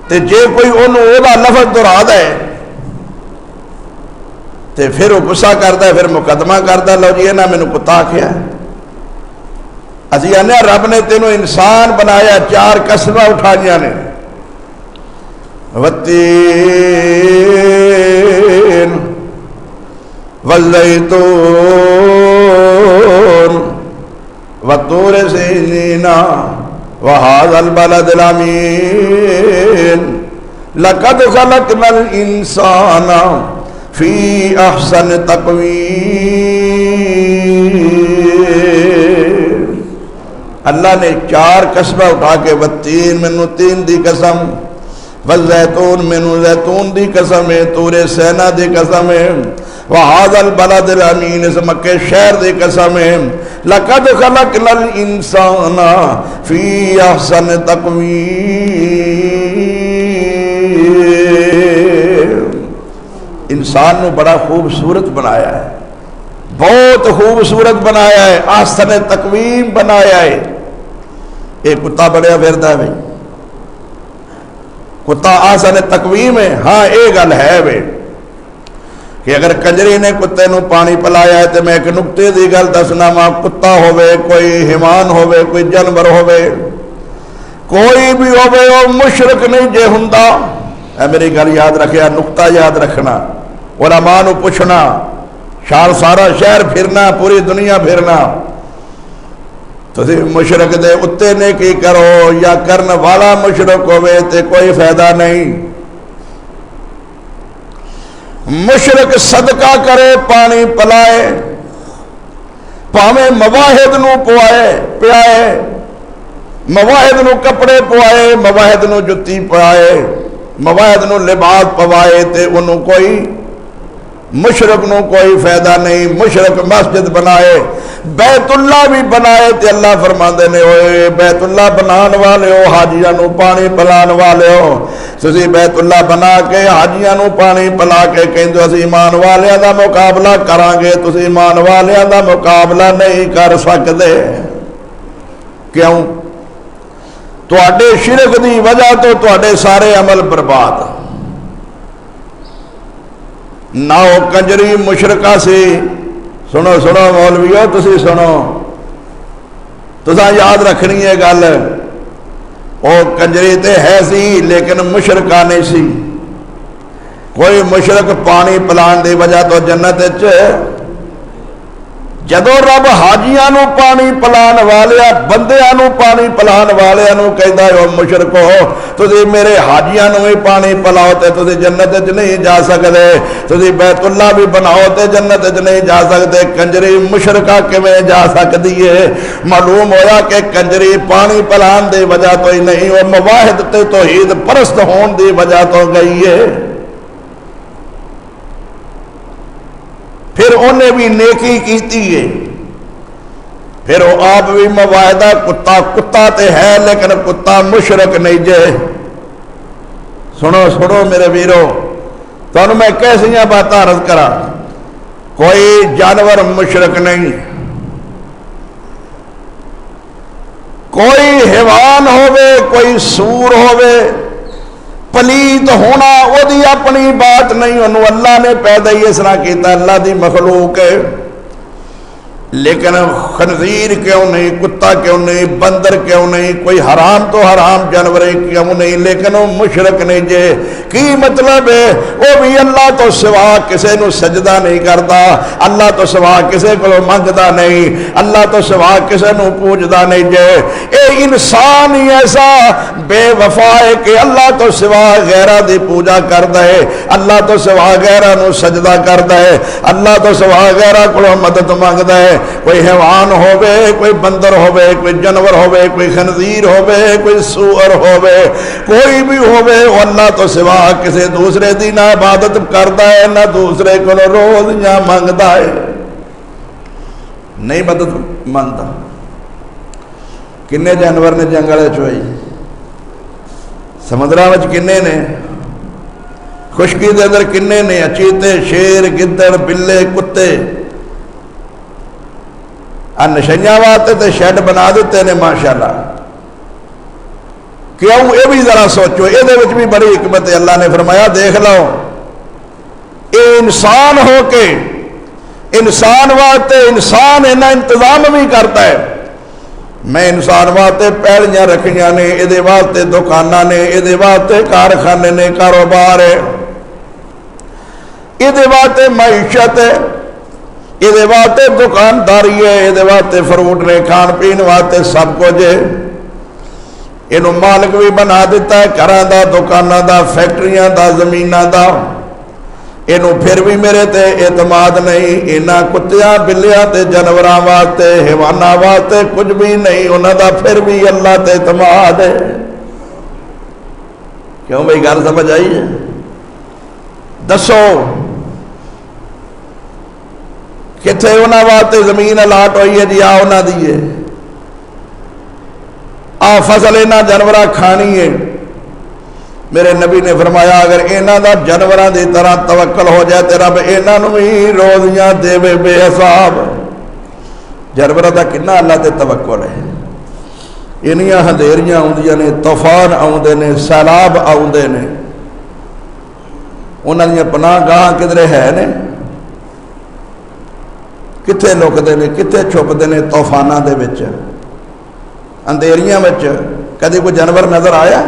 تے جے کوئی اونوں او دا لفظ دہرا دے تے پھر وہ غصہ کرتا ہے پھر مقدمہ کرتا لو جی نہ مینوں کتا آکھیا اسی آنے رب نے تینوں انسان بنایا 4 قسمیں اٹھائیاں نے والتین والزیتون والطور سینین وهذا البلد الامین لقد خلقنا الانسان فی احسن تقویم اللہ نے 4 قسمیں اٹھا کے والتین مینوں تین دی قسم والزیتون مینوں زیتون دی قسم ہے طور سینا دی قسم ہے وهذا البلد الامین اس مکہ شہر دی قسم ہے لقد خلقنا الانسان فی احسن تقویم انسان نو بڑا خوبصورت بنایا ہے بہت خوبصورت بنایا ہے احسن تقویم بنایا ہے ایک کتا بڑھیا پھردا ہے بھائی کتا احسن تقویم ہے ہاں ایک گل ہے بھائی کہ اگر کنجری نے کتے نو پانی پلایا ہے تو میں ایک نقطے دی گل دسنا ماں کتا ہوئے کوئی حیوان ہوئے کوئی جانور ہوئے کوئی بھی ہوئے وہ مشرک نہیں جے ہوندا اے میری گل یاد رکھیا نقطہ یاد رکھنا علماء نو پوچھنا سارا شہر پھرنا پوری دنیا پھرنا تسی مشرک دے اتے نے کی کرو یا کرن والا مشرک ہوئے تے کوئی فائدہ نہیں مشرک صدقہ کرے پانی پلائے پاویں مواحد نو پیائے مواحد نو کپڑے پوائے مواحد نو جتی پائے مواحد نو لباس پوائے تے انہوں کوئی مشرک نو کوئی فائدہ نہیں مشرک مسجد بنائے بیت اللہ بھی بنائے تے اللہ فرماندے نے اوئے بیت اللہ بنان والے ہو حاجیاں نو پانی پلان والے ہو تسی بیت اللہ بنا کے حاجیاں نو پانی پلا کے کہندے اسی ایمان والیاں دا مقابلہ کران گے تسی ایمان والیاں دا مقابلہ نہیں کر سکدے کیوں تواڈے شرک دی وجہ تو تواڈے سارے عمل برباد نہ وہ کنجری مشرکہ سی سنو مولویو تسی سنو تساں یاد رکھنی ہے گل وہ کنجری تے ہے سی لیکن مشرکہ نہیں سی کوئی مشرک پانی پلان دی وجہ تو جنت جدو رب حاجیاں نو پانی پلان والیا بندیاں نو پانی پلان والیا نو کہندا ہے او مشرکو تسی میرے حاجیاں نو ہی پانی پلاؤ تے تسی جنت وچ نہیں جا سکدے تسی بیت اللہ بھی بناؤ تے جنت وچ نہیں جا سکدے کنجری مشرکہ کیویں جا سکدی ہے معلوم ہویا کہ کنجری پانی پلان دی وجہ تو ہی نہیں وہ مواحد تے توحید پرست ہون دی وجہ تو گئی ہے پھر انہیں بھی نیکی کیتی ہے پھر وہ آپ بھی مواعدہ کتا تے ہے لیکن کتا مشرک نہیں جے سنو میرے ویرو تو میں کیسیاں باتیں عرض کرا، کوئی جانور مشرک نہیں، کوئی حیوان ہوئے، کوئی سور ہوئے، پلیت ہونا وہ دی اپنی بات نہیں، انہوں اللہ نے پیدا ہی اس طرح کیتا، اللہ دی مخلوق ہے، لیکن خنزیر کیوں نہیں، کتا کیوں نہیں، بندر کیوں نہیں، کوئی حرام تو حرام جانور کیوں نہیں، لیکن وہ مشرک نہیں جے کی مطلب ہے وہ بھی اللہ تو سوا کسے نو سجدہ نہیں کرتا، اللہ تو سوا کسے کو منگدا نہیں، اللہ تو سوا کسے نو پوجدا نہیں جے، اے انسان ہی ایسا بے وفا ہے کہ اللہ تو سوا غیرہ دی پوجا کردا ہے، اللہ تو سوا غیرہ نو سجدہ کردا ہے، اللہ تو سوا غیرہ کو مدد مانگدا ہے، کوئی حیوان ہوئے، کوئی بندر ہوئے، کوئی جانور ہوئے، کوئی خنزیر ہوئے، کوئی سور ہوئے، کوئی بھی ہوئے، اللہ تو سوا کسی دوسرے دی نہ عبادت کرتا ہے، نہ دوسرے کو روز یا مانگتا ہے، نہیں مدد مانگتا۔ کنے جانور نے جنگل چوئی، سمندراں وچ کنے نے، خشکی دے اندر کنے نے، چیتے، شیر، گدڑ، بلے، کتے، نشیاں واسطے تے شیڈ بنا دیتے نے ماشاءاللہ۔ کیوں؟ یہ بھی ذرا سوچو، یہ بھی بڑی حکمت ہے، اللہ نے فرمایا دیکھ لو اے انسان ہو کے انسان واسطے انسان اینا انتظام بھی کرتا ہے، میں انسان واسطے پیڑیاں رکھیاں نے، یہ واسطے دکاناں نے، یہ واسطے کارخانے نے، کاروبار ہے، یہ واسطے معیشت ہے، یہ واسطے دکانداری ہے، یہ واسطے فروٹ نے، کھان پین واسطے سب کچھ ہے، یہ مالک بھی بنا دیتا ہے گھراں دا، دکاناں دا، فیکٹریاں دا، زمیناں دا، یہ پھر بھی میرے تے اعتماد نہیں، انہاں کتیاں بلیاں تے جانوراں واسطے حیواناں واسطے کچھ بھی نہیں، انہاں دا پھر بھی اللہ تے اعتماد ہے۔ کیوں بھائی گل سمجھ آئی ہے؟ دسو کتنے انہوں واسطے زمین الاٹ ہوئی ہے جی آ انہوں دی ہے، آ فصل انہاں جانوراں کھانی ہے، میرے نبی نے فرمایا اگر انہاں دا جانوراں دی طرح توکل ہو جائے تے رب انہاں نوں بھی روزیاں دے بے حساب۔ جانوراں دا کنا اللہ تے توکل ہے، انہیاں ہندیریاں آؤندیاں نے، طوفان آؤندے نے، سیلاب آؤندے نے، انہاں دی پناہ گاہ کدھر ہے نے، کتنے لکتے ہیں، کتنے چھپتے ہیں طوفاناں دے وچ، اندھیریاں وچ، کدی کوئی جانور نظر آیا؟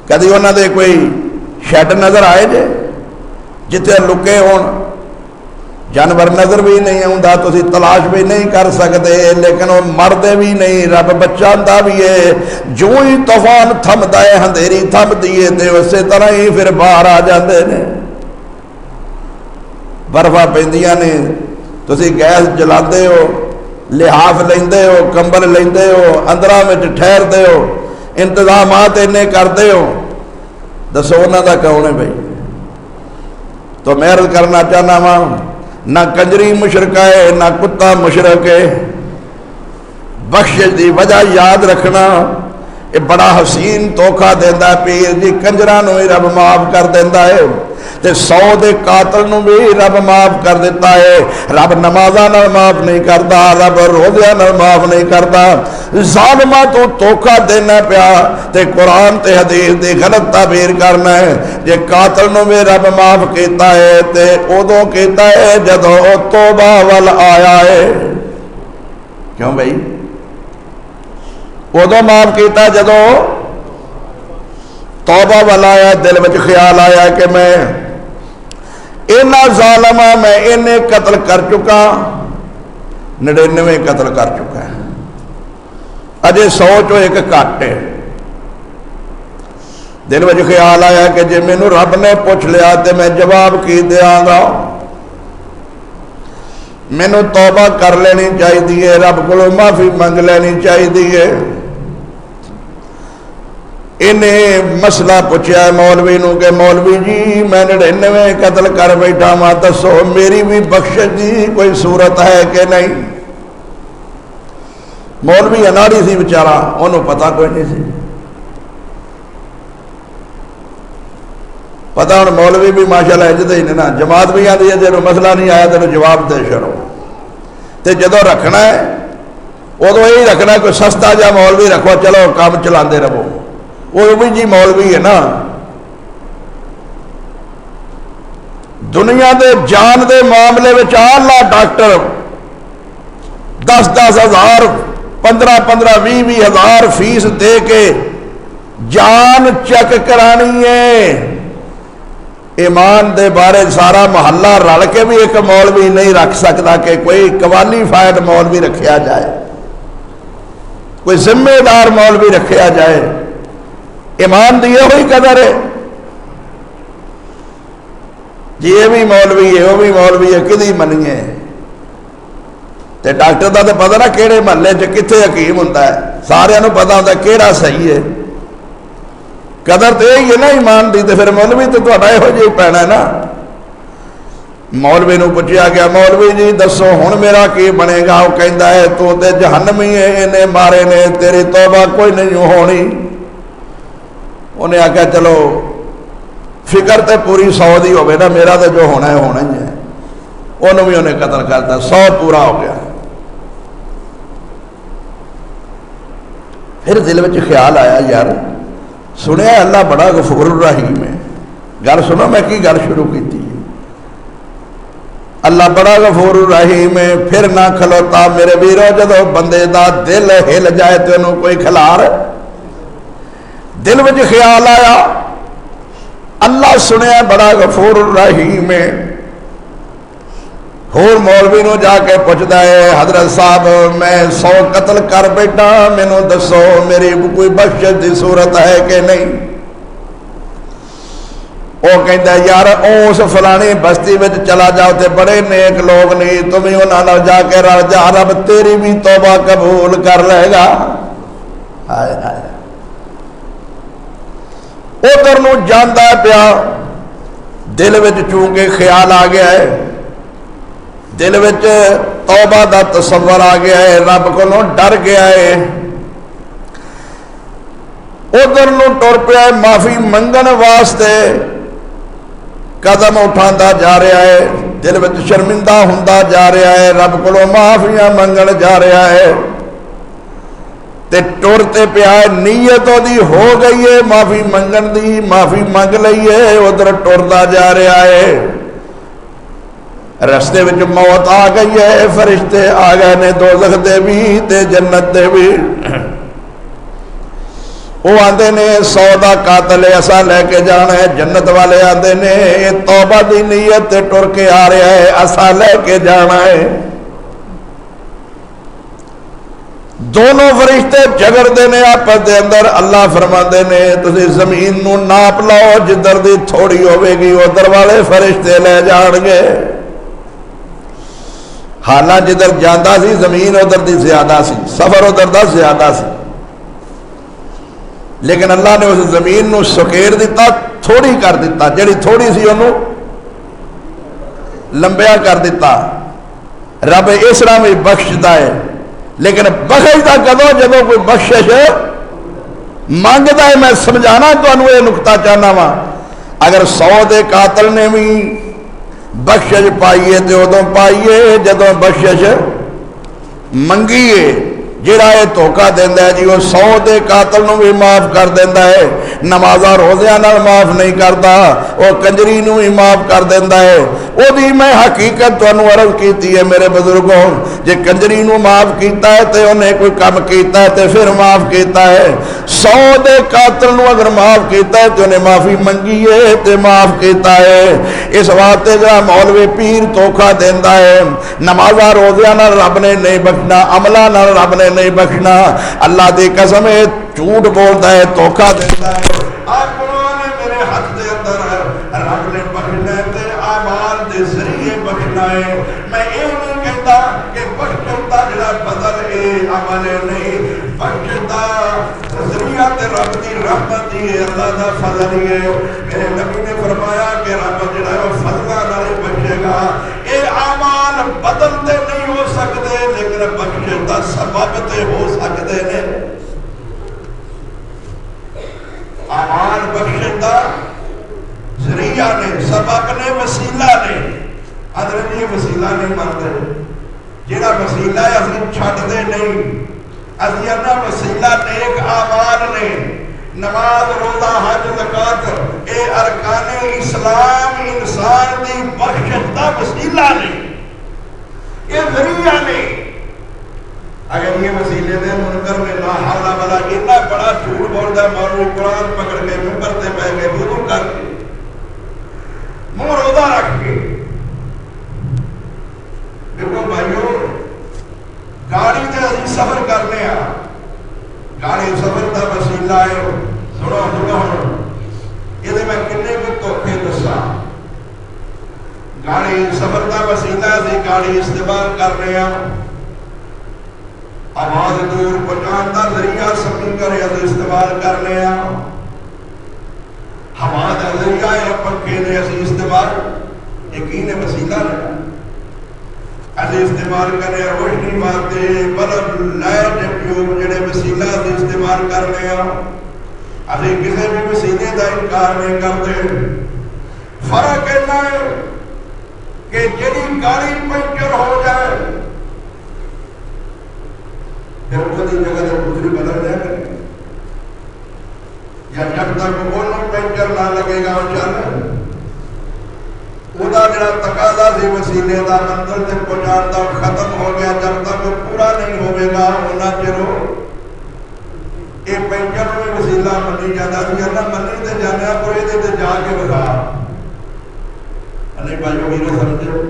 کدی انہاں دے کوئی شیڈ نظر آئے جے جتے لکے ہون؟ جانور نظر بھی نہیں آتا، تسی تلاش بھی نہیں کر سکتے، لیکن وہ مردے بھی نہیں، رب بچاتا بھی ہے، جو ہی طوفان تھمدا ہے، اندھیری تھمدی ہے تے اسی طرح ہی پھر باہر آ جاندے نے، برفاں پیندیاں نے، تسی گیس جلاندے ہو، لحاف لیندے ہو، کمبل لیندے ہو، اندراں وچ ٹھہردے ہو، انتظامات انہیں کردے ہو، دسو انہاں دا کون ہے بھائی؟ تو میں عرض کرنا چاہنا وا، نہ کنجری مشرک ہے، نہ کتا مشرک ہے، بخشش دی وجہ یاد رکھنا، یہ بڑا حسین دھوکھا دیندا ہے پیر جی، کنجراں نوں ہی رب معاف کر دیندا ہے، تے 100 دے قاتل نوں بھی رب معاف کر دیتا ہے، رب نمازاں نال معاف نہیں کردا، رب روزیاں نال معاف نہیں کردا، ظالماں تو دھوکھا دینا پیا تے قرآن تے حدیث دی غلط تعبیر کرنا ہے، جے قاتل نوں بھی رب معاف کیتا ہے تے ادوں کیتا ہے جدوں توبہ ول آیا ہے، کیوں بھائی؟ ادوں معاف کیتا جدوں توبہ ول آیا، دل وچ خیال آیا کہ میں اینا ظالمہ میں انہیں قتل کر چکا، 99 قتل کر چکا ہے، اجے 100 چو ایک کٹ ہے، دل وچ خیال آیا کہ جے مینوں رب نے پوچھ لیا تے میں جواب کی دیاں گا، مینوں توبہ کر لینی چاہیے، رب کو معافی منگ لینی چاہیے۔ انہیں مسئلہ پوچھا مولوی نو کہ مولوی جی میں 99 قتل کر بیٹھا ماں، دسو میری بھی بخشش دی کوئی صورت ہے کہ نہیں؟ مولوی اناڑی سی بیچارہ، انہوں پتہ کوئی نہیں سی، پتا ہوں مولوی بھی ماشاءاللہ اجدے ہی نے نا، جماعت بھی آتی ہے جب مسئلہ نہیں آیا تو جواب دے چھڑو، تے جدو رکھنا ہے ادو یہی رکھنا ہے، کوئی سستا جا مولوی رکھو چلو کام چلاندے رہو، وہ بھی جی مولوی ہے نا۔ دنیا دے جان دے معاملے میں آلہ ڈاکٹر 10-10 ہزار 15-15 20-20 ہزار فیس دے کے جان چیک کرانی ہے۔ ایمان دے بارے سارا محلہ رل کے بھی ایک مولوی نہیں رکھ سکتا کہ کوئی کوالیفائڈ مولوی رکھیا جائے، کوئی ذمہ دار مولوی رکھیا جائے۔ ایمان دی ہوئی قدر ہے جی، یہ بھی مولوی ہے وہ بھی مولوی ہے، کدی منیے تے ڈاکٹر دا تو پتا نا کہڑے محلے چ کتنے حکیم ہوتا ہے، سارے پتا ہوتا کہڑا صحیح ہے۔ قدر تو یہی ہے نا ایمان دی، تو پھر مولوی تو تھوڑا یہو جہی پینا ہے نا۔ مولوی نو پوچھا گیا مولوی جی دسو ہن میرا کی بنے گا؟ وہ کہندا ہے تو تے جہنمی ہے، انہیں مارے نے، تیری توبہ کوئی نہیں ہونی۔ انہیں آخیا چلو فکر تے پوری 100 دی ہوگی نا، میرا تو جو ہونا ہے ہونا ہی ہے۔ انہوں بھی انہیں قتل کرتا، 100 پورا ہو گیا۔ پھر دل میں خیال آیا یار سنیا اللہ بڑا غفور الرحیم ہے، گل سنو میں کی گل شروع کی تھی، اللہ بڑا غفور الرحیم ہے۔ پھر نہ کھلوتا میرے ویرو، جدو بندے دا دل ہل جائے تو انہوں کوئی کھلار، دل میں خیال آیا اللہ سنیا بڑا غفور الرحیم ہے۔ ہور مولوی نو جا کے پوچھتا ہے حضرت صاحب میں 100 قتل کر بیٹھا، مینو دسو میری کوئی بخشش دی صورت ہے کہ نہیں؟ وہ کہتا ہے یار اس فلانی بستی میں چلا جاؤ تے بڑے نیک لوگ نہیں، تم ہی انہاں نال جا کے رل جا، رب تیری بھی توبہ قبول کر لے گا۔ ہائے ہائے، ادھر نو جاندا پیا، دل وچ چونکہ خیال آ گیا ہے، دل وچ توبہ دا تصور آ گیا ہے، رب کو ڈر گیا ہے، ادھر نو ٹر پیا معافی منگن واسطے، قدم اٹھاندا جا رہا ہے، دل وچ شرمندہ ہوندا جا رہا ہے، رب کو معافیاں منگن جا رہا ہے، تے ٹرتے پیا نیت دی ہو گئی ہے معافی منگن دی، معافی منگ لئی ہے، ادھر ٹردا جا رہا ہے، رستے وچ موت آ گئی ہے، فرشتے آ گئے نے دوزخ دے بھی تے جنت دے بھی۔ وہ آندے نے 100 دا قاتل ایسا لے کے جانا ہے، جنت والے آندے نے یہ توبہ دی نیت تے ٹر کے آ رہا ہے، ایسا لے کے جانا ہے۔ دونوں فرشتے جھگڑتے نے آپس دے اندر، اللہ فرماندے نے تسی زمین نو ناپ لو، جدھر دی تھوڑی ہوے گی ادھر والے فرشتے لے جان گے، حالہ جدھر جاندہ سی زمین ادھر دی زیادہ سی، سفر ادھر دا زیادہ سی، لیکن اللہ نے اس زمین نو سکیر دیتا، تھوڑی کر دیتا، جڑی تھوڑی سی انہوں لمبیا کر دیتا۔ رب اس طرح میں بخشتا ہے، لیکن بخشتا کدو جدو کوئی بخشش مانگتا ہے۔ میں سمجھانا تو انہوں یہ نکتہ چاہنا وا، اگر 100 دے قاتل نے بھی بخشش پائیے تو ادوں پائیے جدوں بخشش منگیے۔ جڑا یہ دھوکا دینا ہے جی وہ 100 دے قاتل نو بھی معاف کر دینا ہے، نمازاں روزیاں نال معاف نہیں کرتا، وہ کنجری نو بھی معاف کر دینا ہے۔ وہ دی میں حقیقت تانوں عرض کیتی ہے میرے بزرگوں، جے کنجری نو معاف کیتا ہے تے انہیں کوئی کام کیتا ہے تے پھر معاف کیتا ہے، 100 دے قاتل نو اگر معاف کیتا ہے تے انہیں معافی منگی ہے تے معاف کیتا ہے۔ اس واسطے جڑا مولوی پیر دھوکا دیندا ہے، نمازاں روزیاں نال رب نے نہیں بخشنا، عملاں نال رب نے نہیں بخشنا، اللہ دی قسم ہے جھوٹ بولتا ہے، دھوکا دیتا ہے۔ قرآن میرے ہاتھ دے اندر رب نے بخشنا ہے تے اعمال دے ذریعے بخشنا ہے۔ میں یہ نہیں کہتا کہ بخشن دا جڑا بدل ہے عمل نہیں، بخشن دا ذریعہ تے رب دی رحمت ہے، اللہ دا فضل ہے۔ میرے نبی نے فرمایا کہ رب جڑا ہے فضلاں نال بخشے گا۔ اے اعمال بدلتے نہیں ہو سکتے لیکن بخشش دا سبب تے ہو سکتے ہیں۔ اعمال بخشش دا ذریعہ جہاں وسیلہ ہے اسی چھڈتے نہیں، اسی اپنا وسیلہ نیک اعمال نے، نماز روزہ حج زکات اے ارکان اسلام انسان دی بخشش دا وسیلہ نہیں، یہ ذریعہ نہیں۔ اگر یہ وسیلے دے منکر میں لا حول ولا اتنا بڑا جھوٹ بولتا ہے، مولوی قرآن پکڑ کے منبر تے بیٹھ کے وضو کر کے منہ روزہ رکھ کے، دیکھو بھائیو گاڑی تے اسی سفر کرنے ہاں، گاڑی سفر دا وسیلہ ہے، سنو یہ میں کنے کو دھوکے دسا، گاڑی سفر دا وسیلہ سے گاڑی استعمال کر رہے ہیں، آواز دور پہنچان دا ذریعہ سپیکر استعمال کر رہے ہیں، ہوا دا ذریعہ پنکھے نے اسی استعمال یقین وسیلہ رہا اسی استعمال کرنے روشنی مارتے بلب لائٹ ٹیوب جڑے وسیلہ سے استعمال کر رہے ہیں، اسی کسی بھی وسیلے دا انکار نہیں کرتے۔ فرق اتنا ہے کہ جڑی گاڑی پنچر ہو جائے پھر وہ دی جگہ سے دوسری بدل جائے گا، یا جب تک وہ پنچر نہ لگے گا وہ چل وہ جڑا تقاضا سی وسیلے دا منزل تے پہنچان دا ختم ہو گیا، جب تک وہ پورا نہیں ہوئے گا ہونا چلو یہ پنچر میں وسیلہ منی جاتا سی، اللہ منی تے جانے پر یہ تے جا کے بتا نہیں بھائیو میرے سمجھو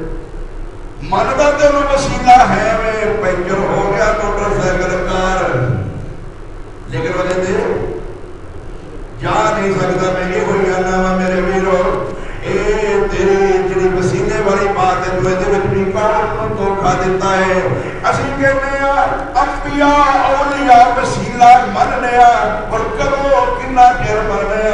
منتا تے وہ وسیلہ ہے میں پنچر ہو گیا موٹر سائیکل کار، لیکن وہ دے جا نہیں سکتا، میں یہ ہوئی آنا وا میرے ویرو اے تیری جڑی وسیلے والی بات ہے جو دے وچ بھی کون دھوکا دیتا ہے۔ اسی کہنے انبیاء اولیاء وسیلہ مننے اور کدو کنا چیر مننے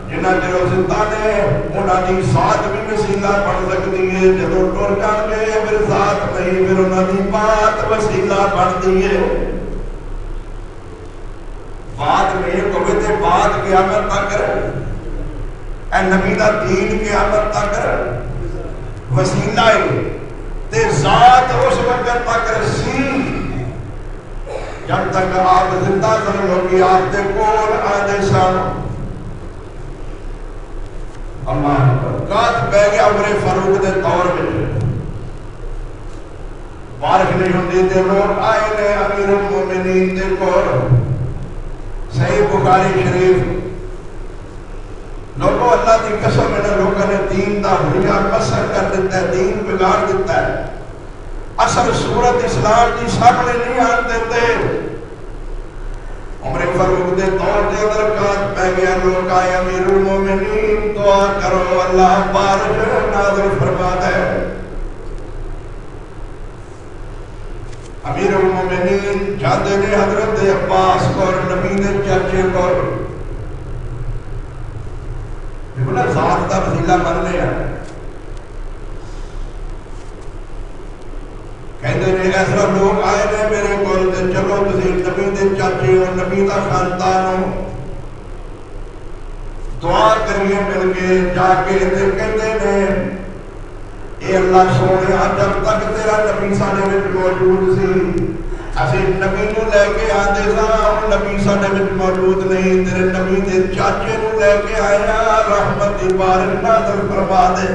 جنہ چیر زندہ نے انہاں دی ذات بھی وسیلہ بن سکتی ہے، جدوں ٹر جان گے پھر ذات نہیں، پھر انہاں دی بات وسیلہ بنتی ہے۔ بات میں کوئی تے بات قیامت تک اے نبی دا دین قیامت تک وسیلہ ہے تے ذات اس وقت تک رسی جب تک آپ زندہ سن لوگی آپ دے کول آدھے سن۔ اللہ قات بہ گیا عمر فاروق دے دور میں، بارش نہیں ہوندی تے لوگ آئے نے امیر المومنین دے کول، صحیح بخاری شریف، لوگوں اللہ کی قسم میں لوگوں نے دین دا حلیہ مسخ کر دیتا ہے، دین بگاڑ دیتا ہے، اصل صورت اسلام کی سامنے نہیں آن دیتے۔ عمر فاروق دے دور دے اندر قات پہ گیا، لوگ آئے امیر المومنین دعا کرو اللہ بارش نازل فرما دے۔ امیر المومنین جاندے نے حضرت عباس کو نبی نے چاچے کو بولا ذات دا وسیلہ من لیا، کہتے ہیں ایسا لوگ آئے نے میرے کول تے چلو تسی نبی دے چاچے ہو، نبی دا خاندان ہو، دعا کریے مل کے جا کے تے کہتے ہیں اے اللہ سونے جب تک تیرا نبی ساڈے وچ موجود سی اسی نبی نو لے کے آندے سا، نبی ساڈے وچ موجود نہیں، تیرے نبی دے چاچے نو لے کے آیا، رحمت دی بارش نازل فرما دے۔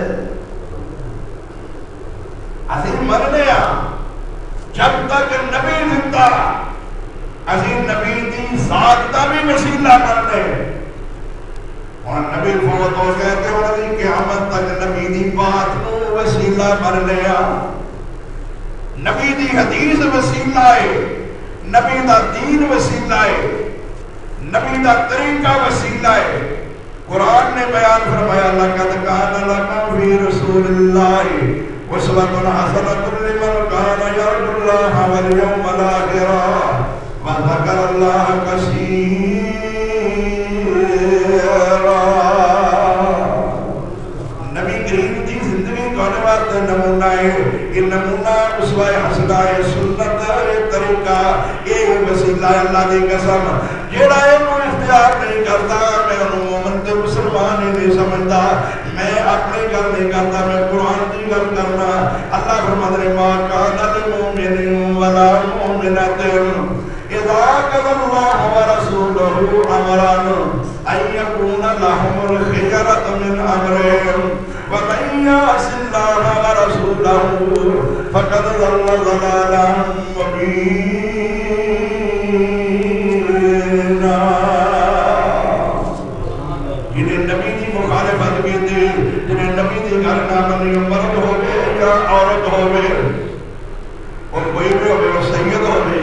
اسی مرنے جب تک نبی زندہ اسی نبی دی ذات دا بھی وسیلہ مرنے، اور نبی فوت ہو گئے کہ انہوں نے قیامت تک نبی دی بات نو وسیلہ مرنے نبی دی حدیث وسیلہ ہے، نبی دا دین وسیلہ ہے، نبی دا طریقہ وسیلہ ہے۔ قرآن نے بیان فرمایا لَقَدْ كَانَ لَكُمْ فِي رَسُولِ اللَّهِ أُسْوَةٌ حَسَنَةٌ لِمَنْ كَانَ يَرْجُو اللَّهَ وَالْيَوْمَ الْآخِرَ وَذَكَرَ اللَّهَ كَثِيرًا۔ نبی کریم دی زندگی کرنے واسطے نمونہ ہے، یہ نمونہ اسوہ حسنہ ہے، سنت طریقہ، یہ وسیلہ اللہ دی قسم جیڑا انہوں اختیار نہیں کرتا، میں انہوں مومن تے مسلمان ہی نہیں سمجھتا، میں اپنے گھر نہیں کرتا، میں قرآن کی گھر کرنا۔ اللہ فرماتے ہیں ما کان للمؤمن ولا مؤمنۃ اذا قضى الله ورسوله امرا ان يكون لهم الخيرة من امرهم ومن يعص الله ورسوله فقد ضل ضلالا مبينا. جنہیں نبی کی مخالفت کی تھی، جنہیں نبی کی گھر نہ بنی، مرد ہوئے یا عورت ہوئے، اور کوئی بھی ہوئے، وہ سید ہوئے،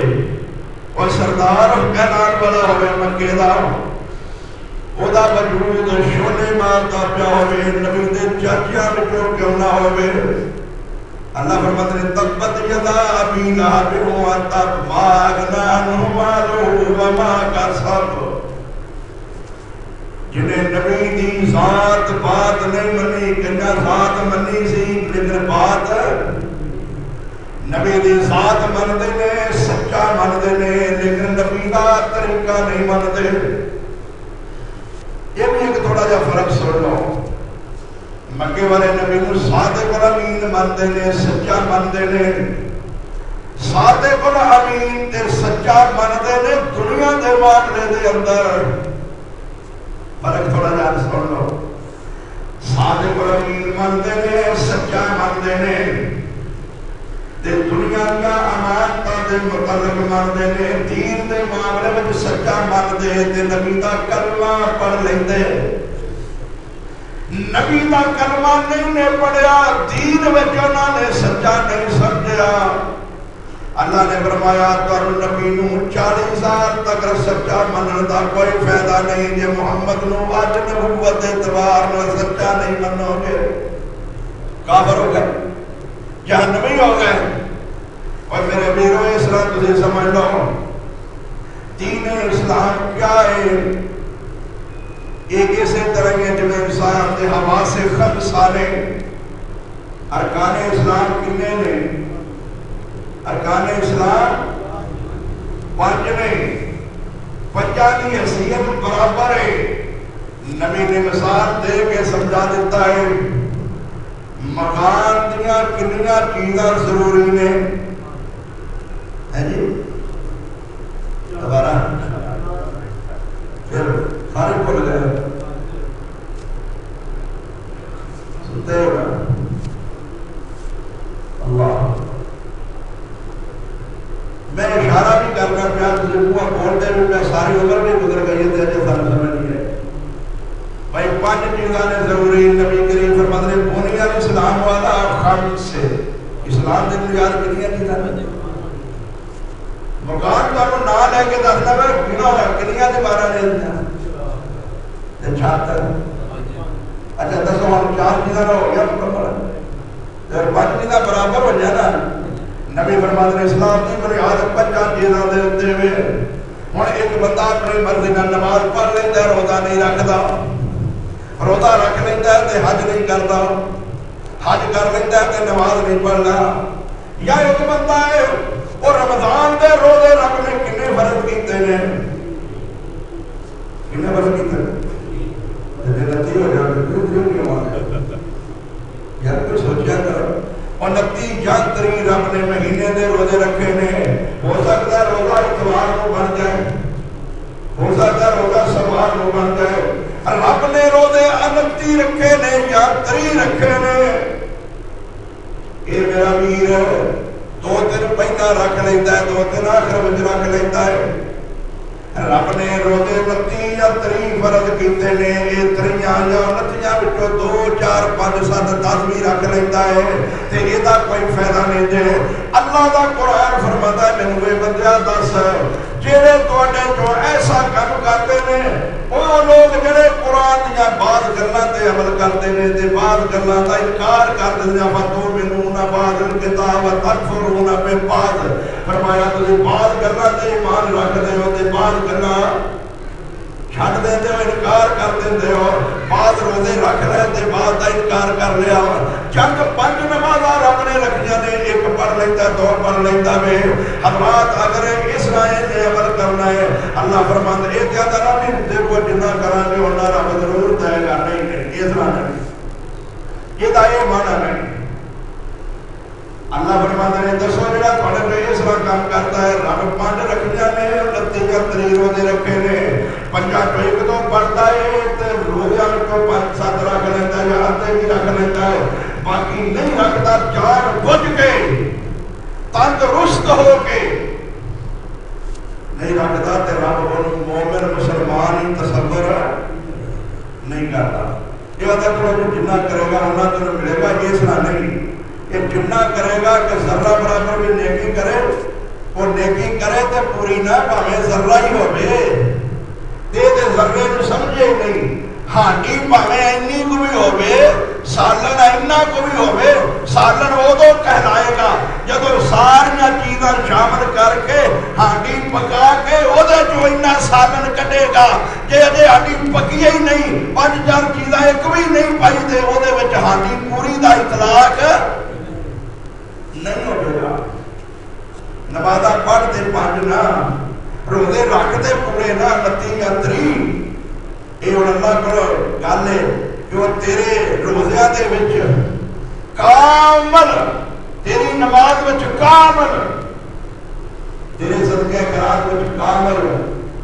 اور سردار کائنات والا ہوئے، مکے دا خدا وجود شونے مارتا پیا ہوئے، نبی دے چاچیاں بچوں کیوں نہ ہوئے. اللہ فرماتے ہیں تبت یدا ابی لہب وتب ما اغنی عنہ مالہ وما کسب. جنہیں نبی دی ذات بات نہیں منی، کنیا ذات منی سی لیکن بات نبی دی ذات مندے نے، سچا مندے نے، لیکن نبی دا طریقہ نہیں مندے. یہ بھی ایک تھوڑا جا فرق سن لو. مکے والے نبی کو صادق الامین مندے نے، سچا مندے نے. صادق الامین تے سچا مندے نے دنیا دے معاملے دے اندر. فرق تھوڑا جا سن لو. صادق الامین مندے نے، سچا مندے نے، تے دنیا کا امانتاں دے متعلق مندے نے، دین دے معاملے میں سچا مندے تے نبی دا کلمہ پڑھ لیندے. نبی دا کلمہ نہیں نے پڑھیا، دین وچ انہاں نے سچا نہیں سمجھیا. اللہ نے فرمایا تر نبی نو 40 سال تک سچا منن دا کوئی فائدہ نہیں جے محمد نو اج نبوت اعتبار نال سچا نہیں منو گے. کافر ہو گئے، جہنمی ہو گئے. اور میرے بیرو اسلام تجھے سمجھ لو، دین اسلام کیا ہے؟ ایک اسی طرح ہے جب انسان دے حواس خمسہ نے. ارکان اسلام کنے نے؟ ارکان اسلام 5 نے. 5 کی حیثیت برابر ہے. نبی نے مثال دے کے سمجھا دیتا ہے. مکان دیا کنیاں چیزاں ضروری نے. ہے جی دوبارہ پھر سارے بھول گئے، سنتے ہو گا. اللہ میں اشارہ بھی کرنا پیا تجھے منہ بولتے بھی میں ساری عمر بھی گزر گئی ہے تجھے سارے سمجھ نہیں ہے. بھائی 5 چیزاں نے ضروری. نبی کریم فرماتے ہیں بنیاد اسلام والا خمس سے. اسلام دے بنیاد کنیاں چیزاں نے. مکان تو نہ لے کے دسنا ہے بنا کنیاں دے بارہ لے لینا تے چھاتر. اچھا دسو ہم 4 چیزاں ہو گیا مکمل، پھر 5 چیزاں برابر ہو جائے نا. نبی فرماتے ہیں اسلام کی بنیاد 5 چیزاں دے ہوتے ہوئے. ہوں ایک بندہ اپنی مرضی نال نماز پڑھ لیتا ہے، روزہ نہیں رکھتا. روزہ رکھ لیتا ہے تے حج نہیں کرتا. حج کر لیتا ہے تے نماز نہیں پڑھتا. یا ایک بندہ ہے اور رمضان دے روزے رب نے کنے فرض کیتے نے؟ کنے فرض کیتے نے؟ نتی ہو جائے یار کوئی سوچیا کرو. 29 جانتری رب نے مہینے دے روزے رکھے نے. ہو سکتا ہے روزہ اتوار کو بن جائے، ہو سکتا ہے روزہ سوار کو بن جائے. رب نے روزے 29 رکھے نے، جانتری رکھے نے. یہ میرا ویر ہے 2 دن پہلا رکھ لیتا ہے، 2 دن آخر میں رکھ لیتا ہے. رب نے روزے 29 یا 30 فرض کیتے نے. یہ 30 یا 29 وچوں 2 4 5 7 10 بھی رکھ لیتا ہے تے یہ دا کوئی فائدہ نہیں دے. اللہ دا قرآن فرماتا ہے مینوں اے بندیا دس جڑے تواڈے جو ایسا کام کرتے نے وہ لوگ جڑے قرآن دیا بعض گلاں تے عمل کرتے نے تے بعض گلاں دا انکار کر دے نے. فتؤمنون بعض الکتاب وتکفرون ببعض. فرمایا تسی بعض گلاں تے ایمان رکھدے ہو تے بعض گلاں چھڈ دیندے ہو، انکار کر دیندے ہو. بعض روزے رکھ رہے تے بعض دا انکار کر لیا. چند 5 نمازاں رب نے رکھیاں نے، 1 پڑھ لیتا 2 پڑھ لیتا وے. حضرات اگر اس رائے تے عمل کرنا ہے اللہ فرماتا ہے کیا کرا بھی دیکھو جنہ کران گے انہاں رب ضرور دے گا. نہیں اس طرح نہیں، یہ دا یہ معنی نہیں. اللہ فرماتے ہیں دسو جڑا تھوڑے پہ اس طرح کام کرتا ہے رب 5 رکھیاں نے 29 یا 30 روزے رکھے نے 5 تو ایک تو پڑھتا ہے تے روزیاں کو 5-7 رکھ لیتا ہے یا آتے بھی رکھ لیتا ہے باقی نہیں رکھتا جان بوجھ کے تندرست ہو کے نہیں رکھتا تے رب انہوں مومن مسلمان ہی تصور نہیں کرتا یہ وقت جو جنہ کرے گا اللہ تو ملے گا یہ سنا نہیں کہ جنہ کرے گا کہ ذرہ برابر بھی نیکی کرے اور نیکی کرے تو پوری نہ پاویں ذرہ ہی ہوئے تے ذرے جو سمجھے نہیں ہانڈی پاویں اینی کو بھی ہوئے سالن اینا کو بھی ہوئے سالن وہ تو کہلائے گا جب ساریاں چیزاں شامل کر کے ہانڈی پکا کے وہ دے جو اینا سالن کٹے گا کہ اجے ہانڈی پکی ہی نہیں 5-4 چیزاں ایک بھی نہیں پائی دے وہ دے وچ ہانڈی پوری دا اطلاق نہیں ہوئے گا نمازہ پڑھ دے 5 نہ روزے رکھ دے پورے نہ 29 یا 30 اے اور اللہ کو گالے کہ وہ تیرے روزیاں دے وچ کامل تیری نماز وچ کامل تیرے صدقہ خیرات وچ کامل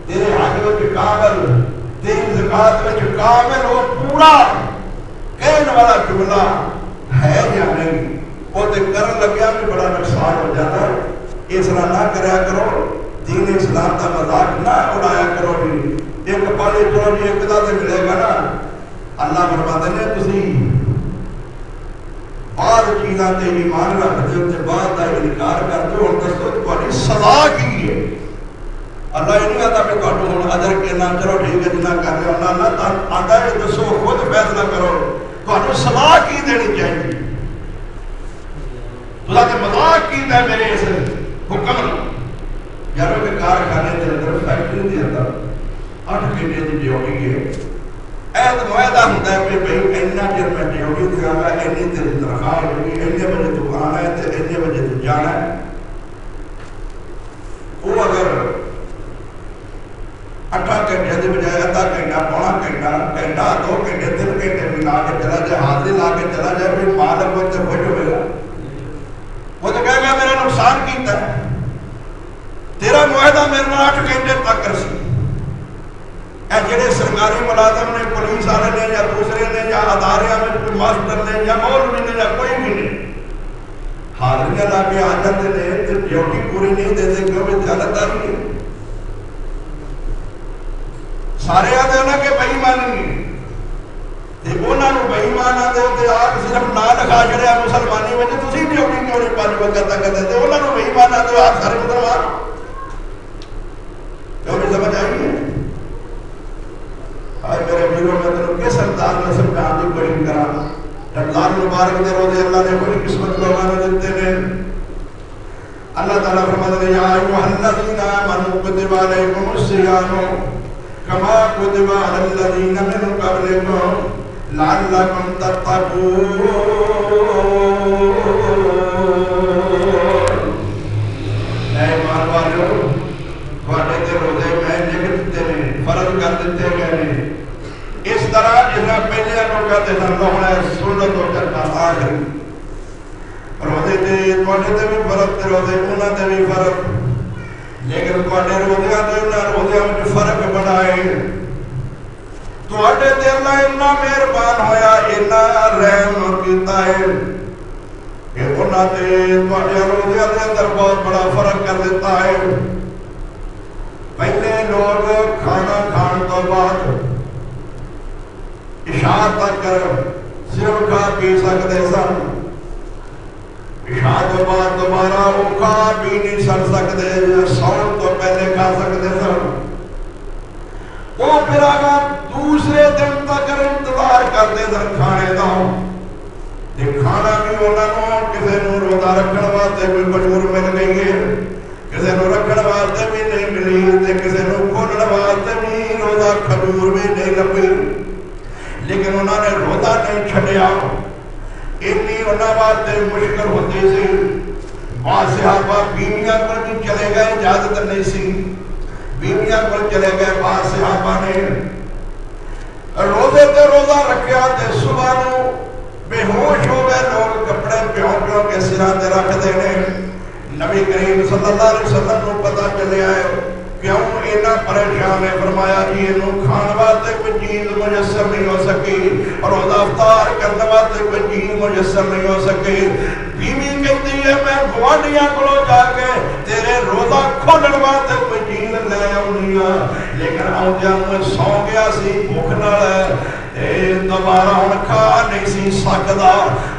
تیرے حج وچ کامل تیری زکات وچ کامل وہ پورا کہنے والا جملہ ہے یا نہیں وہ تے کرن لگیا بھی بڑا نقصان ہو جاتا ہے اس طرح نہ کریا کرو دین اسلام کا مذاق نہ اڑایا کرو جی ایک پڑھے چلو جی ایک دا تے ملے گا نا اللہ فرماتے ہیں تسی بعض چیزاں تے ایمان رکھتے ہو تے بعد دا انکار کرتے ہو اور دسو تمہاری سزا کی ہے اللہ یہ نہیں کہتا کہ تھوڑا ہوں اجر کے نہ چلو ٹھیک ہے جنہ کر رہے ہو اللہ آتا ہے دسو خود فیصلہ کرو تمہیں سزا کی دینی چاہیے خدا کے مذاق کی ہے میرے اس حکم یاروں کے کارخانے کے اندر فیکٹری کے اندر 8 گھنٹے کی ڈیوٹی ہے ایت معاہدہ ہوتا ہے کہ بھئی اینا چر میں ڈیوٹی دیا گا اینی تیری تنخواہ ہوگی اینے بجے تو آنا ہے تے اینے بجے تو جانا ہے وہ اگر 8 گھنٹے کی بجائے آدھا گھنٹہ پونا گھنٹہ 2 گھنٹے 3 گھنٹے بھی لا کے چلا جائے حاضری لا کے چلا جائے پھر مالک کو تے خوش ہوئے گا وہ تو کہے گا میرا نقصان کیتا ہے تیرا معاہدہ میرے 8 گھنٹے تک رسی اے جڑے سرکاری ملازم نے پولیس والے نے یا دوسرے نے یا ادارے میں کوئی ماسٹر نے یا مولوی نے یا کوئی بھی نہیں حاضریاں لا کے آ جاتے ہیں تو ڈیوٹی پوری نہیں دیتے کیوں بھی جانتداری ہے سارے آتے ہیں کہ بے ایمانی نہیں تے انہاں نوں بے ایمان آندے تے آپ صرف نا لکھا چھڑیا مسلمانی وچ تسی ڈیوٹی کیوں نہیں 5 وقت تک دے انہاں نوں بے ایمان آندے آپ سارے مسلمان کیوں نہیں سمجھ آئی ہے آج میرے میروں میں تنوں کس انداز میں سمجھان دی کوشش کراں رمضان مبارک دے روزے اللہ نے بڑی قسمت لوگوں نے دیتے ہیں اللہ تعالیٰ فرماتے ہیں یا ایھا الذین آمنوا کتب علیکم الصیام کما کتب علی الذین من قبلکم لعلکم تتقون اے ایمان والو تواڈے تے روزے میں لکھ دیتے ہیں فرض کر دیتے ہیں اس طرح جنہاں پہلے انہوں کہتے ہیں لوگوں نے سنت و چرکا آخری روزے تے تواڈے تے بھی فرق تے روزے انہاں تے بھی فرق لیکن تواڈے روزیاں تے انہاں روزیاں وچ فرق بنائے تواڈے تے اللہ اتنا مہربان ہویا اتنا رحم کیتا ہے کہ انہاں تے تواڈے روزیاں دے اندر بہت بڑا فرق کر دیتا ہے پہلے لوگ کھانا کھان تو بعد عشاء تک صرف کھا پی سکتے سن عشاء تو بعد دوبارہ وہ کھا پی نہیں سکتے سون تو پہلے کھا سکتے سن وہ پھر آگا دوسرے دن تک انتظار کرتے سن کھانے کا کھانا بھی انہوں کسی نے روزہ رکھنے واسطے کوئی مجبور مل گئی ہے کسی نے رکھنے واسطے بھی نہیں ملی کسی نے کھولنے واسطے بھی روزہ کھجور بھی نہیں لبھی لیکن انہوں نے روزہ نہیں چھڑیا اتنی انہوں واسطے مشکل ہوتی سی بعض صحابہ بیویاں پر بھی چلے گئے اجازت نہیں سی بیویاں پر چلے گئے بعض صحابہ نے روزے تے روزہ رکھیا تے صبح نو بے ہوش ہو گئے لوگ کپڑے پیوں پیوں کے سراں تے رکھ دینے. نبی کریم صلی اللہ علیہ وسلم کو پتہ چلے آئے کیوں اینا پریشان ہے. فرمایا جی انہوں کھان واسطے کوئی چیز میسر نہیں ہو سکی اور روزہ افطار کرنے واسطے کوئی چیز میسر نہیں ہو سکی. بیوی کہتی ہے میں گوانڈیاں کو جا کے تیرے روزہ کھولن واسطے کوئی چیز لے آؤں گا لیکن آؤں میں سو گیا سی بھوک نال دوبارہ ہوں کھا نہیں سی سکدا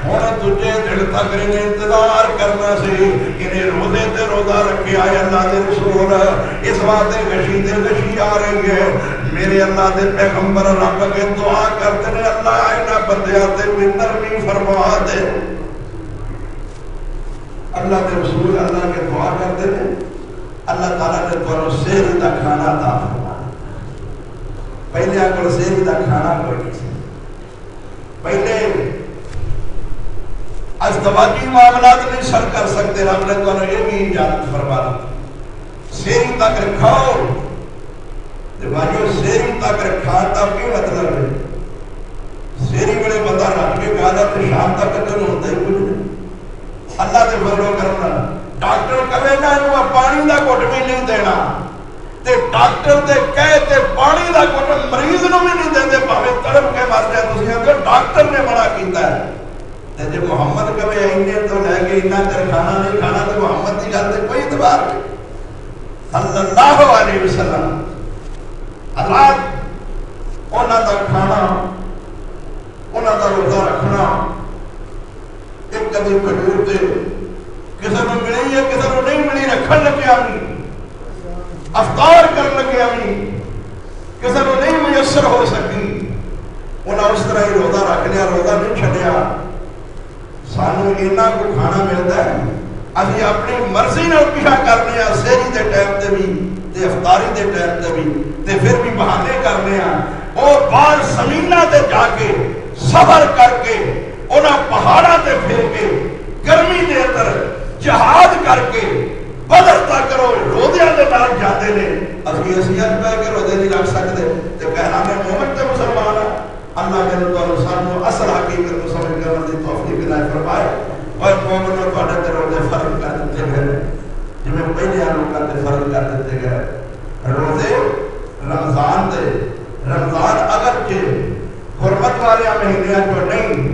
ہوں تجھے دل تک انتظار کرنا سی انہیں روزے تے روزہ رکھے آئے اللہ دے رسول اس واسطے گشی تے گشی آ رہی ہے. میرے اللہ دے پیغمبر رب کے دعا کرتے ہیں اللہ اینا بندیاں تے بھی نرمی فرما دے. اللہ دے رسول اللہ کے دعا کرتے ہیں اللہ تعالیٰ نے تو سیر دا کھانا عطا فرما. پہلے آکل سیر دا کھانا کوئی نہیں سی. پہلے ازدواجی معاملات نہیں سر کر سکتے. رب نے تو یہ بھی اجازت فرما سیری تک رکھاؤ. بھائیو سیری تک رکھا تب کی مطلب ہے سیری بڑے بندہ رکھ کے کہا جاتا شام تک تو ہوتا ہی کچھ نہیں. اللہ سے فضل کرنا. ڈاکٹر کہے گا انہوں پانی دا گھٹ بھی نہیں دینا تے ڈاکٹر دے کہے تے پانی دا گھٹ مریض نو بھی نہیں دیندے بھاوے تڑپ کے مر جائے. تسی کہ ڈاکٹر نے منع کیتا ہے تے جے محمد کہے انہیں تو لے کے انہاں کر کھانا نہیں کھانا تو محمد کی گل تے کوئی اعتبار نہیں. صلی اللہ علیہ وسلم حضرات انہاں دا کھانا انہاں دا روزہ رکھنا ایک کدی کھجور تے کسی نے ملی ہے کسی نے نہیں ملی رکھن لگے آنی افطار کرن لگے آنی کسی نے نہیں میسر ہو سکی انہاں اس طرح ہی روزہ رکھ لیا روزہ نہیں چھڑیا. سانو اینا کو کھانا ملتا ہے ابھی اپنی مرضی نہ پیشا کرنے ہیں سیری دے ٹائم تے بھی تے افطاری دے ٹائم تے بھی تے پھر بھی بہانے کرنے ہیں اور بعض زمینہ تے جا کے سفر کر کے انہاں پہاڑا تے پھر کے گرمی دے اندر جہاد کر کے بدر تک کرو روزیاں دے نال جاتے نے. ابھی اسی اج پہ کے روزے نہیں رکھ سکتے تے کہنا میں مومن تے مسلمان ہوں. اللہ کے رضا سانو اصل حقیقت کو سمجھ کرنے دی توفیق عنایت فرمائے. اور مومنوں تواڈے تے روزے فرض کر دیتے گئے جویں پہلے لوکاں تے فرض کر دیتے گئے. روزے رمضان دے رمضان اگرچہ حرمت والے مہینے جو نہیں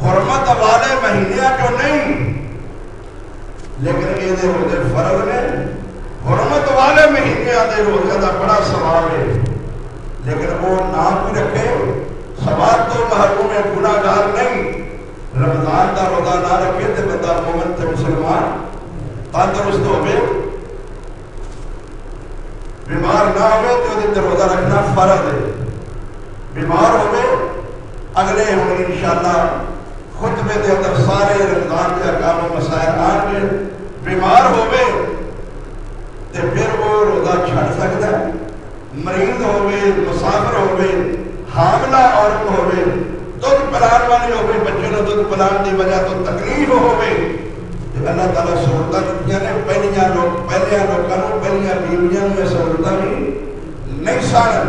حرمت والے مہینے جو نہیں لیکن یہ دے روزے فرض نے. حرمت والے مہینے دے روزے دا بڑا ثواب ہے لیکن وہ نام بھی رکھے ثواب تو محروم ہے گناہگار نہیں. رمضان دا روزہ نہ رکھے تے بندہ مومن تے مسلمان تندرست ہوئے بیمار نہ ہوئے تو دن روزہ رکھنا فرض ہے. بیمار ہوئے اگلے ہوں انشاءاللہ خطبے دے اندر سارے رمضان کے احکام و مسائل آن گے. بیمار ہوئے تے پھر وہ روزہ چھڑ سکتا ہے. مریض ہوئے مسافر ہوئے حاملہ عورت ہوئے دودھ پلان والی ہوئے بچوں نے دودھ پلان دی وجہ تو تکلیف ہوئے اللہ تعالیٰ سہولتاں دتیاں نے. پہلیاں لوگوں پہلیاں بیویاں میں سہولتاں بھی نہیں سن.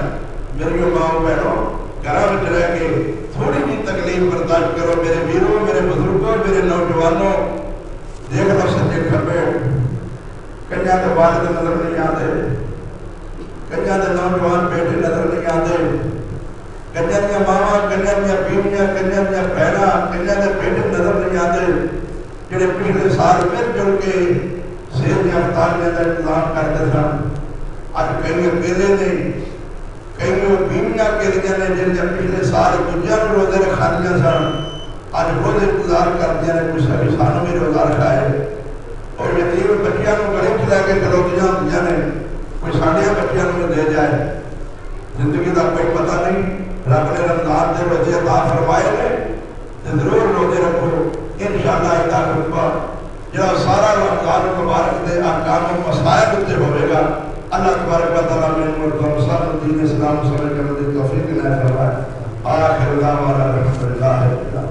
میری ماں بہنوں گھر میں رہ کے تھوڑی جی تکلیف برداشت کرو. میرے ویروں میرے بزرگوں میرے نوجوانوں دیکھ لو سچے کھبے کنیا کے والد نظر نہیں آتے کنیا کے نوجوان بیٹے نظر نہیں آتے کنیا دیا ماما کنیا دیا بیویاں کنیا دیا بہنا کنیا کے بیٹے نظر نہیں آتے جڑے پچھلے سال مل جل کے صحت دیا افطاریاں کا انتظام کرتے سن. اج کئی اکیلے نے کئی بیویاں اکیلیاں نے جن کے پچھلے سال دوجیاں روزے رکھانیاں سن اج روزے انتظار کرتی ہیں کچھ ابھی سانوں بھی روزہ رکھائے. اور یتیم بچیاں گلے چ لے کے کلوتیاں ہوندیاں نے کوئی ساڈیاں بچیاں دے جائے. زندگی کا کوئی پتہ نہیں. رب نے رمضان دے روزے عطا فرمائے نے تے ضرور روزے رکھو انشاءاللہ. ادا خطبہ جڑا سارا رمضان مبارک دے احکام و مسائل تے ہوے گا اللہ تبارک و تعالی نے مرتضی صاحب دین اسلام سمجھ کر دی توفیق عنایت فرمائے. آخر دعوانا الحمدللہ.